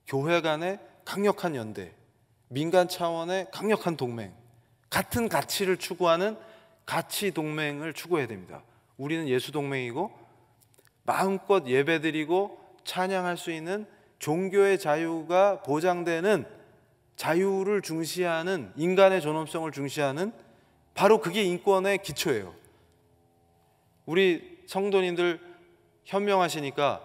교회 간의 강력한 연대, 민간 차원의 강력한 동맹, 같은 가치를 추구하는 가치 동맹을 추구해야 됩니다. 우리는 예수 동맹이고 마음껏 예배드리고 찬양할 수 있는 종교의 자유가 보장되는 자유를 중시하는 인간의 존엄성을 중시하는 바로 그게 인권의 기초예요. 우리 성도님들 현명하시니까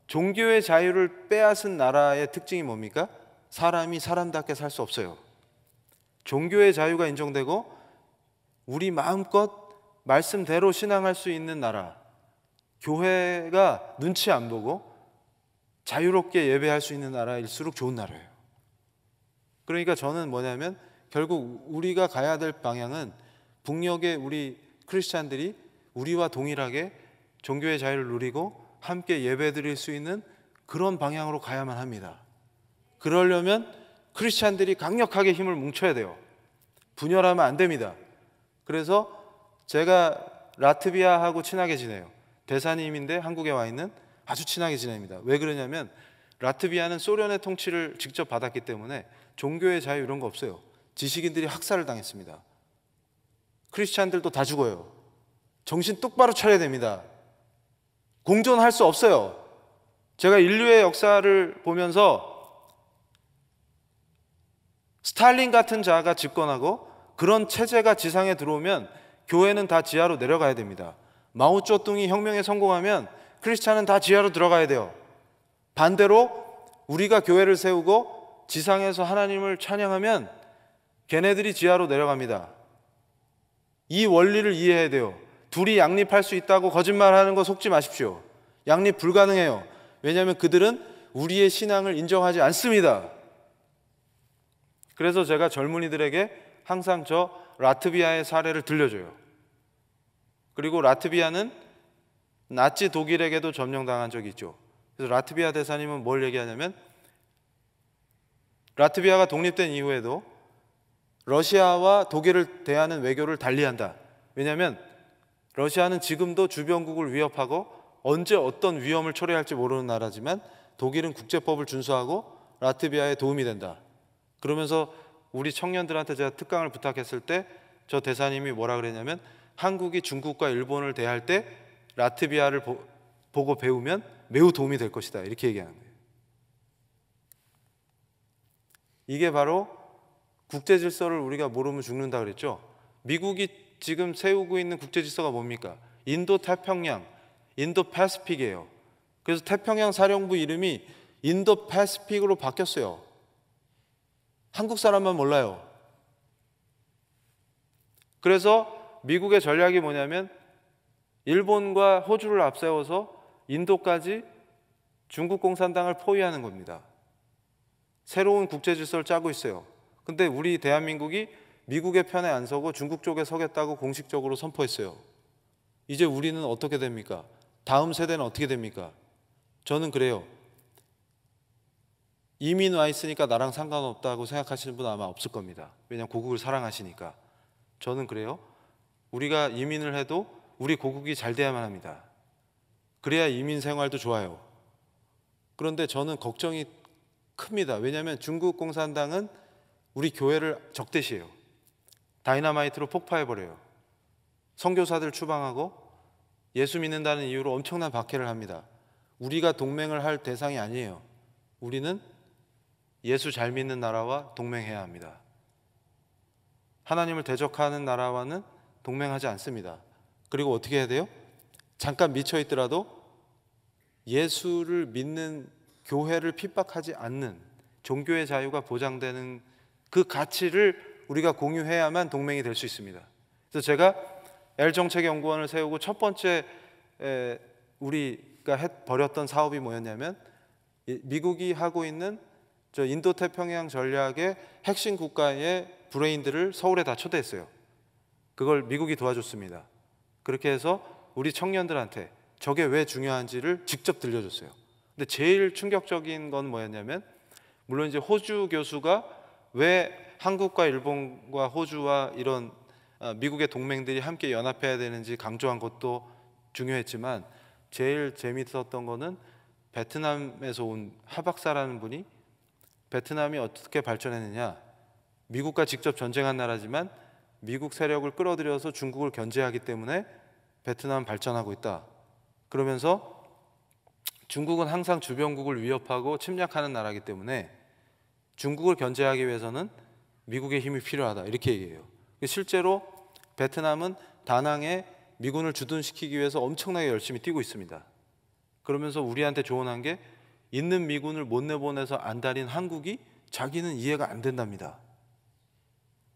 종교의 자유를 빼앗은 나라의 특징이 뭡니까? 사람이 사람답게 살 수 없어요. 종교의 자유가 인정되고 우리 마음껏 말씀대로 신앙할 수 있는 나라, 교회가 눈치 안 보고 자유롭게 예배할 수 있는 나라일수록 좋은 나라예요. 그러니까 저는 뭐냐면 결국 우리가 가야 될 방향은 북녘의 우리 크리스찬들이 우리와 동일하게 종교의 자유를 누리고 함께 예배드릴 수 있는 그런 방향으로 가야만 합니다. 그러려면 크리스찬들이 강력하게 힘을 뭉쳐야 돼요. 분열하면 안 됩니다. 그래서 제가 라트비아하고 친하게 지내요. 대사님인데 한국에 와 있는 아주 친하게 지냅니다. 왜 그러냐면 라트비아는 소련의 통치를 직접 받았기 때문에 종교의 자유 이런 거 없어요. 지식인들이 학살을 당했습니다. 크리스찬들도 다 죽어요. 정신 똑바로 차려야 됩니다. 공존할 수 없어요. 제가 인류의 역사를 보면서 스탈린 같은 자가 집권하고 그런 체제가 지상에 들어오면 교회는 다 지하로 내려가야 됩니다. 마오쩌둥이 혁명에 성공하면 크리스찬은 다 지하로 들어가야 돼요. 반대로 우리가 교회를 세우고 지상에서 하나님을 찬양하면 걔네들이 지하로 내려갑니다. 이 원리를 이해해야 돼요. 둘이 양립할 수 있다고 거짓말하는 거 속지 마십시오. 양립 불가능해요. 왜냐하면 그들은 우리의 신앙을 인정하지 않습니다. 그래서 제가 젊은이들에게 항상 저 라트비아의 사례를 들려줘요. 그리고 라트비아는 나치 독일에게도 점령당한 적이 있죠. 그래서 라트비아 대사님은 뭘 얘기하냐면 라트비아가 독립된 이후에도 러시아와 독일을 대하는 외교를 달리한다. 왜냐하면 러시아는 지금도 주변국을 위협하고 언제 어떤 위험을 초래할지 모르는 나라지만 독일은 국제법을 준수하고 라트비아에 도움이 된다. 그러면서 우리 청년들한테 제가 특강을 부탁했을 때 저 대사님이 뭐라 그랬냐면 한국이 중국과 일본을 대할 때 라트비아를 보고 배우면 매우 도움이 될 것이다. 이렇게 얘기하는 거예요. 이게 바로 국제 질서를 우리가 모르면 죽는다 그랬죠. 미국이 지금 세우고 있는 국제 질서가 뭡니까? 인도 태평양, 인도 패시픽이에요. 그래서 태평양 사령부 이름이 인도 패시픽으로 바뀌었어요. 한국 사람만 몰라요. 그래서 미국의 전략이 뭐냐면 일본과 호주를 앞세워서 인도까지 중국 공산당을 포위하는 겁니다. 새로운 국제 질서를 짜고 있어요. 근데 우리 대한민국이 미국의 편에 안 서고 중국 쪽에 서겠다고 공식적으로 선포했어요. 이제 우리는 어떻게 됩니까? 다음 세대는 어떻게 됩니까? 저는 그래요. 이민 와 있으니까 나랑 상관없다고 생각하시는 분은 아마 없을 겁니다. 왜냐하면 고국을 사랑하시니까. 저는 그래요. 우리가 이민을 해도 우리 고국이 잘 돼야만 합니다. 그래야 이민 생활도 좋아요. 그런데 저는 걱정이 큽니다. 왜냐하면 중국 공산당은 우리 교회를 적대시해요. 다이너마이트로 폭파해버려요. 선교사들 추방하고 예수 믿는다는 이유로 엄청난 박해를 합니다. 우리가 동맹을 할 대상이 아니에요. 우리는 예수 잘 믿는 나라와 동맹해야 합니다. 하나님을 대적하는 나라와는 동맹하지 않습니다. 그리고 어떻게 해야 돼요? 잠깐 미쳐 있더라도 예수를 믿는 교회를 핍박하지 않는 종교의 자유가 보장되는 그 가치를 우리가 공유해야만 동맹이 될 수 있습니다. 그래서 제가 L정책연구원을 세우고 첫 번째 우리가 벌였던 사업이 뭐였냐면 미국이 하고 있는 저 인도태평양 전략의 핵심 국가의 브레인들을 서울에 다 초대했어요. 그걸 미국이 도와줬습니다. 그렇게 해서 우리 청년들한테 저게 왜 중요한지를 직접 들려줬어요. 근데 제일 충격적인 건 뭐였냐면 물론 이제 호주 교수가 왜 한국과 일본과 호주와 이런 미국의 동맹들이 함께 연합해야 되는지 강조한 것도 중요했지만 제일 재미있었던 거는 베트남에서 온 하박사라는 분이 베트남이 어떻게 발전했느냐, 미국과 직접 전쟁한 나라지만 미국 세력을 끌어들여서 중국을 견제하기 때문에 베트남 발전하고 있다. 그러면서 중국은 항상 주변국을 위협하고 침략하는 나라이기 때문에 중국을 견제하기 위해서는 미국의 힘이 필요하다. 이렇게 얘기해요. 실제로 베트남은 다낭에 미군을 주둔시키기 위해서 엄청나게 열심히 뛰고 있습니다. 그러면서 우리한테 조언한 게 있는 미군을 못 내보내서 안달인 한국이 자기는 이해가 안 된답니다.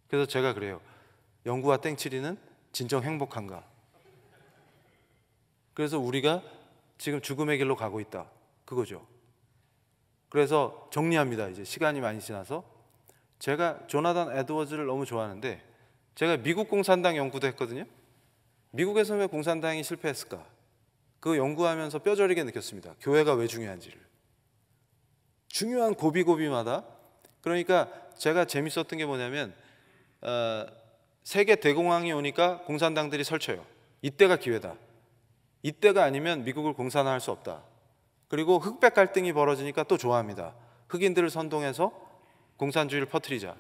그래서 제가 그래요. 영구와 땡칠이는 진정 행복한가? 그래서 우리가 지금 죽음의 길로 가고 있다. 그거죠. 그래서 정리합니다. 이제 시간이 많이 지나서 제가 조나단 에드워즈를 너무 좋아하는데 제가 미국 공산당 연구도 했거든요. 미국에서 왜 공산당이 실패했을까? 그거 연구하면서 뼈저리게 느꼈습니다. 교회가 왜 중요한지를. 중요한 고비고비마다 그러니까 제가 재밌었던 게 뭐냐면 세계 대공황이 오니까 공산당들이 설쳐요. 이때가 기회다. 이때가 아니면 미국을 공산화할 수 없다. 그리고 흑백 갈등이 벌어지니까 또 좋아합니다. 흑인들을 선동해서 공산주의를 퍼뜨리자.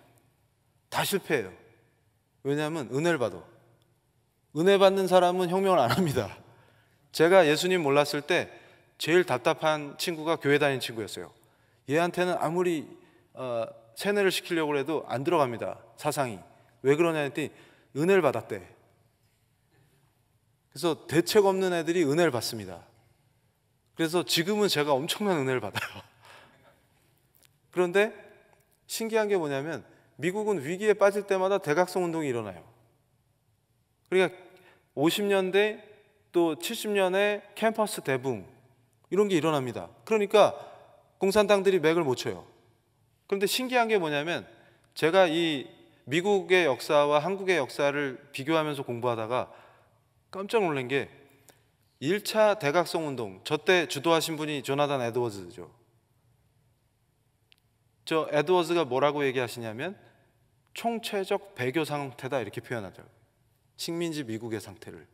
다 실패해요. 왜냐하면 은혜를 받아. 은혜 받는 사람은 혁명을 안 합니다. 제가 예수님 몰랐을 때 제일 답답한 친구가 교회 다니는 친구였어요. 얘한테는 아무리 세뇌를 시키려고 해도 안 들어갑니다. 사상이. 왜 그러냐 했더니 은혜를 받았대. 그래서 대책 없는 애들이 은혜를 받습니다. 그래서 지금은 제가 엄청난 은혜를 받아요. 그런데 신기한 게 뭐냐면 미국은 위기에 빠질 때마다 대각성 운동이 일어나요. 그러니까 50년대 또 70년에 캠퍼스 대붕 이런 게 일어납니다. 그러니까 공산당들이 맥을 못 쳐요. 그런데 신기한 게 뭐냐면 제가 이 미국의 역사와 한국의 역사를 비교하면서 공부하다가 깜짝 놀란 게 1차 대각성 운동, 저 때 주도하신 분이 조나단 에드워즈죠. 저 에드워즈가 뭐라고 얘기하시냐면 총체적 배교 상태다 이렇게 표현하더라고요. 식민지 미국의 상태를.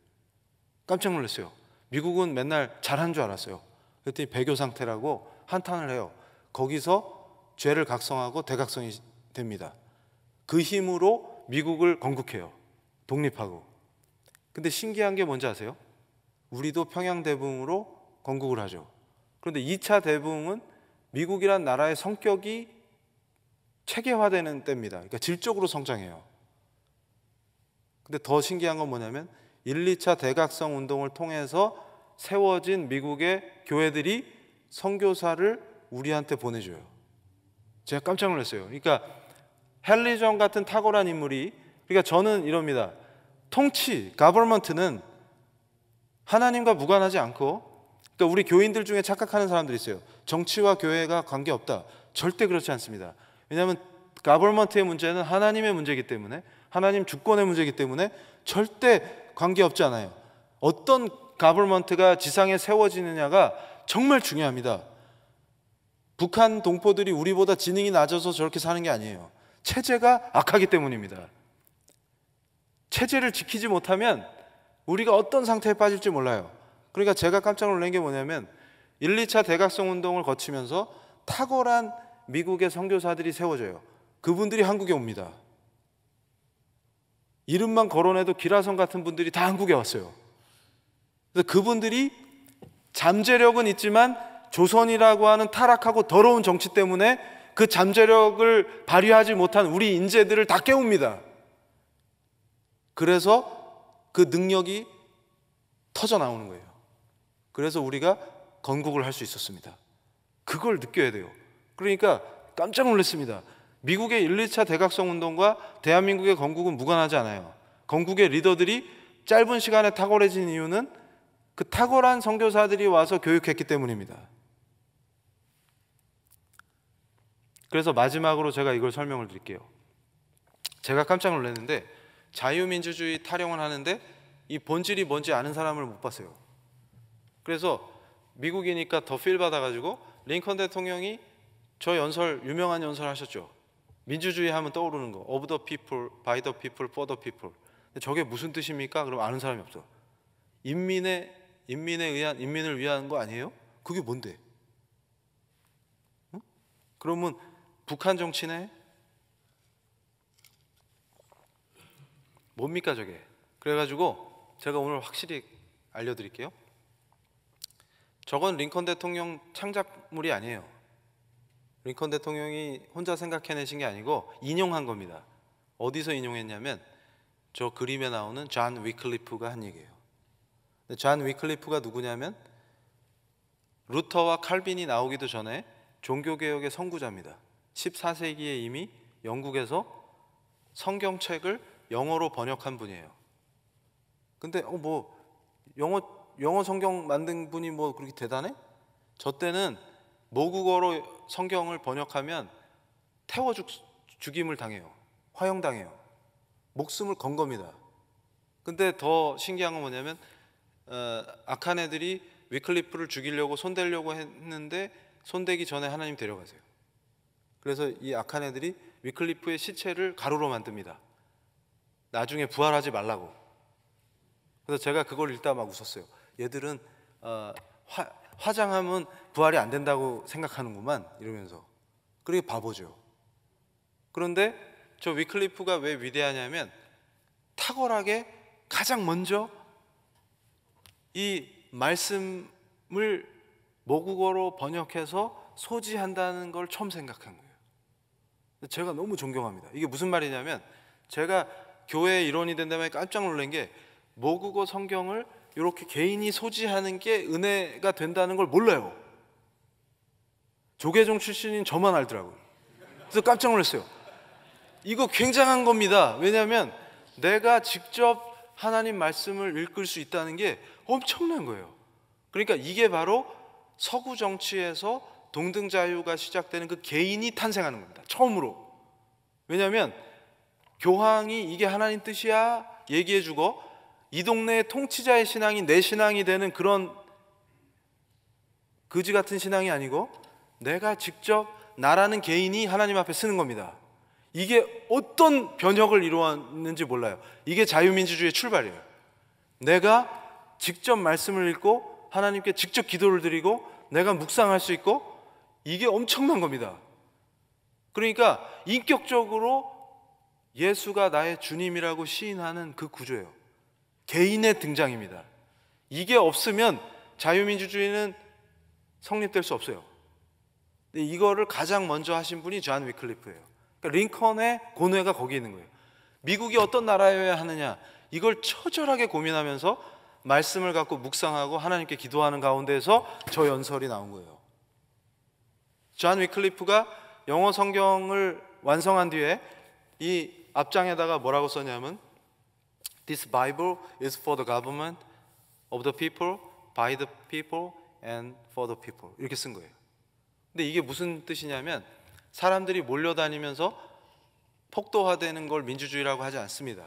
깜짝 놀랐어요. 미국은 맨날 잘한 줄 알았어요. 그랬더니 배교 상태라고 한탄을 해요. 거기서 죄를 각성하고 대각성이 됩니다. 그 힘으로 미국을 건국해요. 독립하고. 근데 신기한 게 뭔지 아세요? 우리도 평양 대붕으로 건국을 하죠. 그런데 2차 대붕은 미국이란 나라의 성격이 체계화되는 때입니다. 그러니까 질적으로 성장해요. 근데 더 신기한 건 뭐냐면 1, 2차 대각성 운동을 통해서 세워진 미국의 교회들이 선교사를 우리한테 보내줘요. 제가 깜짝 놀랐어요. 그러니까 헨리 존 같은 탁월한 인물이, 그러니까 저는 이럽니다. 통치, 가버먼트는 하나님과 무관하지 않고, 그러니까 우리 교인들 중에 착각하는 사람들이 있어요. 정치와 교회가 관계없다. 절대 그렇지 않습니다. 왜냐하면 가버먼트의 문제는 하나님의 문제이기 때문에, 하나님 주권의 문제이기 때문에 절대 관계없지 않아요. 어떤 가버먼트가 지상에 세워지느냐가 정말 중요합니다. 북한 동포들이 우리보다 지능이 낮아서 저렇게 사는 게 아니에요. 체제가 악하기 때문입니다. 체제를 지키지 못하면 우리가 어떤 상태에 빠질지 몰라요. 그러니까 제가 깜짝 놀란 게 뭐냐면 1, 2차 대각성 운동을 거치면서 탁월한 미국의 선교사들이 세워져요. 그분들이 한국에 옵니다. 이름만 거론해도 기라성 같은 분들이 다 한국에 왔어요. 그래서 그분들이 잠재력은 있지만 조선이라고 하는 타락하고 더러운 정치 때문에 그 잠재력을 발휘하지 못한 우리 인재들을 다 깨웁니다. 그래서 그 능력이 터져 나오는 거예요. 그래서 우리가 건국을 할 수 있었습니다. 그걸 느껴야 돼요. 그러니까 깜짝 놀랐습니다. 미국의 1, 2차 대각성 운동과 대한민국의 건국은 무관하지 않아요. 건국의 리더들이 짧은 시간에 탁월해진 이유는 그 탁월한 선교사들이 와서 교육했기 때문입니다. 그래서 마지막으로 제가 이걸 설명을 드릴게요. 제가 깜짝 놀랐는데 자유민주주의 타령을 하는데 이 본질이 뭔지 아는 사람을 못 봤어요. 그래서 미국이니까 더 필 받아가지고 링컨 대통령이 저 연설, 유명한 연설 하셨죠. 민주주의 하면 떠오르는 거, of the people, by the people, for the people. 근데 저게 무슨 뜻입니까? 그럼 아는 사람이 없어. 인민을 위한 거 아니에요? 그게 뭔데? 응? 그러면 북한 정치네? 뭡니까 저게? 그래가지고 제가 오늘 확실히 알려드릴게요. 저건 링컨 대통령 창작물이 아니에요. 링컨 대통령이 혼자 생각해내신 게 아니고 인용한 겁니다. 어디서 인용했냐면 저 그림에 나오는 존 위클리프가 한 얘기예요. 존 위클리프가 누구냐면 루터와 칼빈이 나오기도 전에 종교개혁의 선구자입니다. 14세기에 이미 영국에서 성경책을 영어로 번역한 분이에요. 근데 뭐 영어 성경 만든 분이 뭐 그렇게 대단해? 저 때는 모국어로 성경을 번역하면 태워 죽임을 당해요. 화형당해요. 목숨을 건 겁니다. 근데 더 신기한 건 뭐냐면 악한 애들이 위클리프를 죽이려고 손대려고 했는데 손대기 전에 하나님 데려가세요. 그래서 이 악한 애들이 위클리프의 시체를 가루로 만듭니다. 나중에 부활하지 말라고. 그래서 제가 그걸 읽다 막 웃었어요. 얘들은 화장하면 부활이 안 된다고 생각하는구만 이러면서. 그게 바보죠. 그런데 저 위클리프가 왜 위대하냐면 탁월하게 가장 먼저 이 말씀을 모국어로 번역해서 소지한다는 걸 처음 생각한 거예요. 제가 너무 존경합니다. 이게 무슨 말이냐면 제가 교회 일원이 된 다음에 깜짝 놀란 게 모국어 성경을 이렇게 개인이 소지하는 게 은혜가 된다는 걸 몰라요. 조계종 출신인 저만 알더라고요. 그래서 깜짝 놀랐어요. 이거 굉장한 겁니다. 왜냐하면 내가 직접 하나님 말씀을 읽을 수 있다는 게 엄청난 거예요. 그러니까 이게 바로 서구 정치에서 동등 자유가 시작되는 그 개인이 탄생하는 겁니다. 처음으로. 왜냐하면 교황이 이게 하나님 뜻이야 얘기해주고 이 동네의 통치자의 신앙이 내 신앙이 되는 그런 거지 같은 신앙이 아니고 내가 직접 나라는 개인이 하나님 앞에 쓰는 겁니다. 이게 어떤 변혁을 이루었는지 몰라요. 이게 자유민주주의의 출발이에요. 내가 직접 말씀을 읽고 하나님께 직접 기도를 드리고 내가 묵상할 수 있고 이게 엄청난 겁니다. 그러니까 인격적으로 예수가 나의 주님이라고 시인하는 그 구조예요. 개인의 등장입니다. 이게 없으면 자유민주주의는 성립될 수 없어요. 근데 이거를 가장 먼저 하신 분이 존 위클리프예요. 그러니까 링컨의 고뇌가 거기 있는 거예요. 미국이 어떤 나라여야 하느냐 이걸 처절하게 고민하면서 말씀을 갖고 묵상하고 하나님께 기도하는 가운데에서 저 연설이 나온 거예요. 존 위클리프가 영어 성경을 완성한 뒤에 이 앞장에다가 뭐라고 썼냐면 This Bible is for the government of the people, by the people, and for the people 이렇게 쓴 거예요. 근데 이게 무슨 뜻이냐면 사람들이 몰려다니면서 폭도화되는 걸 민주주의라고 하지 않습니다.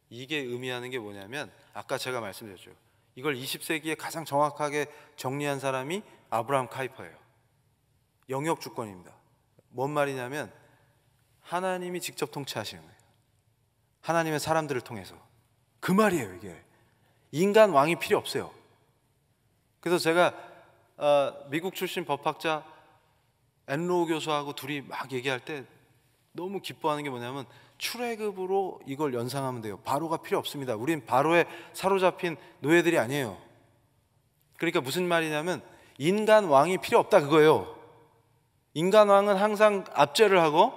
이게 의미하는 게 뭐냐면 아까 제가 말씀드렸죠. 이걸 20세기에 가장 정확하게 정리한 사람이 아브라함 카이퍼예요. 영역 주권입니다. 뭔 말이냐면 하나님이 직접 통치하시는 거예요. 하나님의 사람들을 통해서. 그 말이에요. 이게 인간 왕이 필요 없어요. 그래서 제가 미국 출신 법학자 앤로우 교수하고 둘이 막 얘기할 때 너무 기뻐하는 게 뭐냐면 출애굽으로 이걸 연상하면 돼요. 바로가 필요 없습니다. 우린 바로에 사로잡힌 노예들이 아니에요. 그러니까 무슨 말이냐면 인간 왕이 필요 없다 그거예요. 인간 왕은 항상 압제를 하고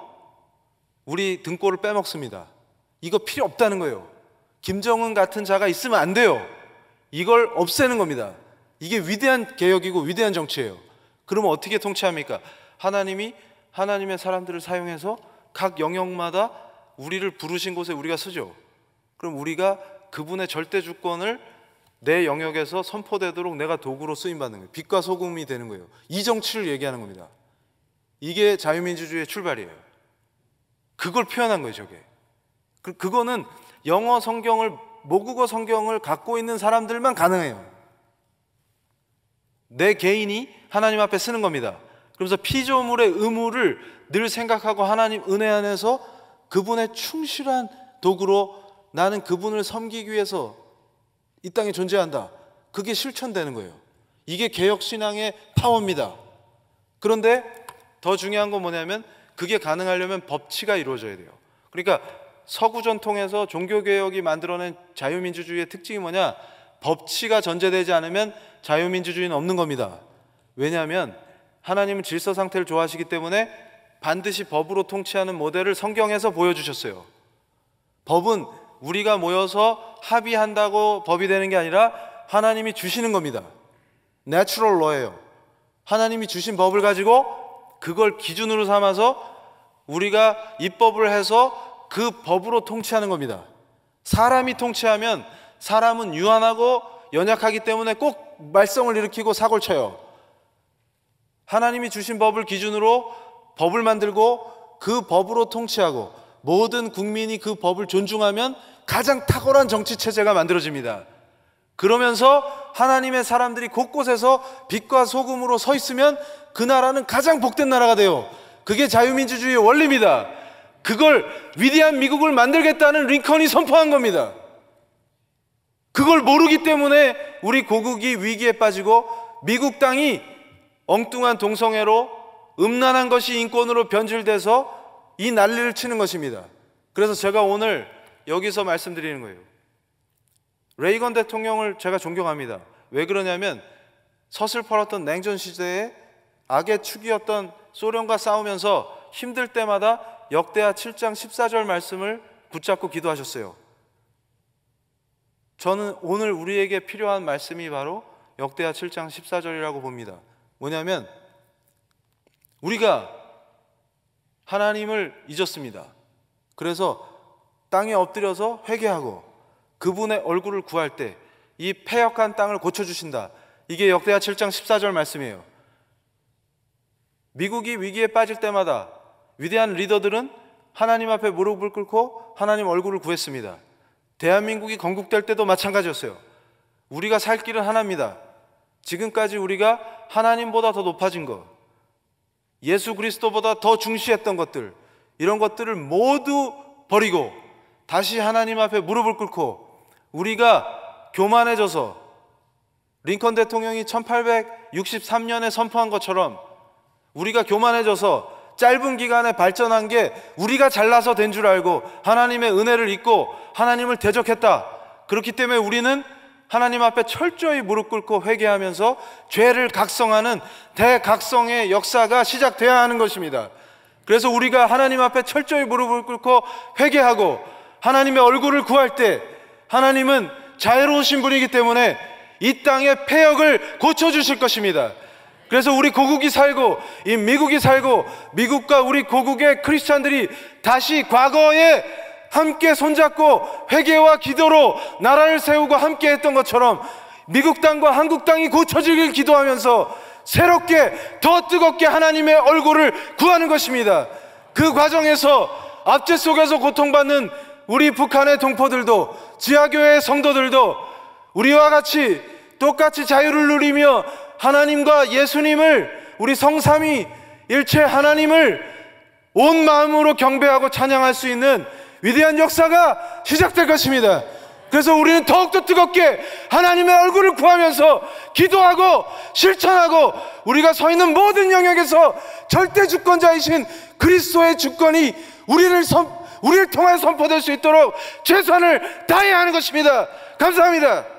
우리 등골을 빼먹습니다. 이거 필요 없다는 거예요. 김정은 같은 자가 있으면 안 돼요. 이걸 없애는 겁니다. 이게 위대한 개혁이고 위대한 정치예요. 그러면 어떻게 통치합니까? 하나님이 하나님의 사람들을 사용해서 각 영역마다 우리를 부르신 곳에 우리가 서죠. 그럼 우리가 그분의 절대 주권을 내 영역에서 선포되도록 내가 도구로 쓰임받는 거예요. 빛과 소금이 되는 거예요. 이 정치를 얘기하는 겁니다. 이게 자유민주주의의 출발이에요. 그걸 표현한 거예요. 저게 그거는 영어 성경을 모국어 성경을 갖고 있는 사람들만 가능해요. 내 개인이 하나님 앞에 쓰는 겁니다. 그러면서 피조물의 의무를 늘 생각하고 하나님 은혜 안에서 그분의 충실한 도구로 나는 그분을 섬기기 위해서 이 땅에 존재한다. 그게 실천되는 거예요. 이게 개혁신앙의 파워입니다. 그런데 더 중요한 건 뭐냐면 그게 가능하려면 법치가 이루어져야 돼요. 그러니까 서구 전통에서 종교개혁이 만들어낸 자유민주주의의 특징이 뭐냐? 법치가 전제되지 않으면 자유민주주의는 없는 겁니다. 왜냐하면 하나님은 질서 상태를 좋아하시기 때문에 반드시 법으로 통치하는 모델을 성경에서 보여주셨어요. 법은 우리가 모여서 합의한다고 법이 되는 게 아니라 하나님이 주시는 겁니다. 내추럴 러예요. 하나님이 주신 법을 가지고 그걸 기준으로 삼아서 우리가 입법을 해서 그 법으로 통치하는 겁니다. 사람이 통치하면 사람은 유한하고 연약하기 때문에 꼭 말썽을 일으키고 사고를 쳐요. 하나님이 주신 법을 기준으로 법을 만들고 그 법으로 통치하고 모든 국민이 그 법을 존중하면 가장 탁월한 정치체제가 만들어집니다. 그러면서 하나님의 사람들이 곳곳에서 빛과 소금으로 서 있으면 그 나라는 가장 복된 나라가 돼요. 그게 자유민주주의의 원리입니다. 그걸 위대한 미국을 만들겠다는 링컨이 선포한 겁니다. 그걸 모르기 때문에 우리 고국이 위기에 빠지고 미국 땅이 엉뚱한 동성애로 음란한 것이 인권으로 변질돼서 이 난리를 치는 것입니다. 그래서 제가 오늘 여기서 말씀드리는 거예요. 레이건 대통령을 제가 존경합니다. 왜 그러냐면 서슬퍼렀던 냉전 시대에 악의 축이었던 소련과 싸우면서 힘들 때마다 역대하 7장 14절 말씀을 붙잡고 기도하셨어요. 저는 오늘 우리에게 필요한 말씀이 바로 역대하 7장 14절이라고 봅니다. 뭐냐면 우리가 하나님을 잊었습니다. 그래서 땅에 엎드려서 회개하고 그분의 얼굴을 구할 때 이 패역한 땅을 고쳐주신다. 이게 역대하 7장 14절 말씀이에요. 미국이 위기에 빠질 때마다 위대한 리더들은 하나님 앞에 무릎을 꿇고 하나님 얼굴을 구했습니다. 대한민국이 건국될 때도 마찬가지였어요. 우리가 살 길은 하나입니다. 지금까지 우리가 하나님보다 더 높아진 것, 예수 그리스도보다 더 중시했던 것들, 이런 것들을 모두 버리고 다시 하나님 앞에 무릎을 꿇고 우리가 교만해져서 링컨 대통령이 1863년에 선포한 것처럼 우리가 교만해져서 짧은 기간에 발전한 게 우리가 잘나서 된 줄 알고 하나님의 은혜를 잊고 하나님을 대적했다. 그렇기 때문에 우리는 하나님 앞에 철저히 무릎 꿇고 회개하면서 죄를 각성하는 대각성의 역사가 시작돼야 하는 것입니다. 그래서 우리가 하나님 앞에 철저히 무릎을 꿇고 회개하고 하나님의 얼굴을 구할 때 하나님은 자애로우신 분이기 때문에 이 땅의 패역을 고쳐주실 것입니다. 그래서 우리 고국이 살고 이 미국이 살고 미국과 우리 고국의 크리스찬들이 다시 과거에 함께 손잡고 회개와 기도로 나라를 세우고 함께 했던 것처럼 미국 땅과 한국 땅이 고쳐지길 기도하면서 새롭게 더 뜨겁게 하나님의 얼굴을 구하는 것입니다. 그 과정에서 압제 속에서 고통받는 우리 북한의 동포들도 지하교회의 성도들도 우리와 같이 똑같이 자유를 누리며 하나님과 예수님을, 우리 성삼위 일체 하나님을 온 마음으로 경배하고 찬양할 수 있는 위대한 역사가 시작될 것입니다. 그래서 우리는 더욱더 뜨겁게 하나님의 얼굴을 구하면서 기도하고 실천하고 우리가 서 있는 모든 영역에서 절대 주권자이신 그리스도의 주권이 우리를 통해 선포될 수 있도록 최선을 다해야 하는 것입니다. 감사합니다.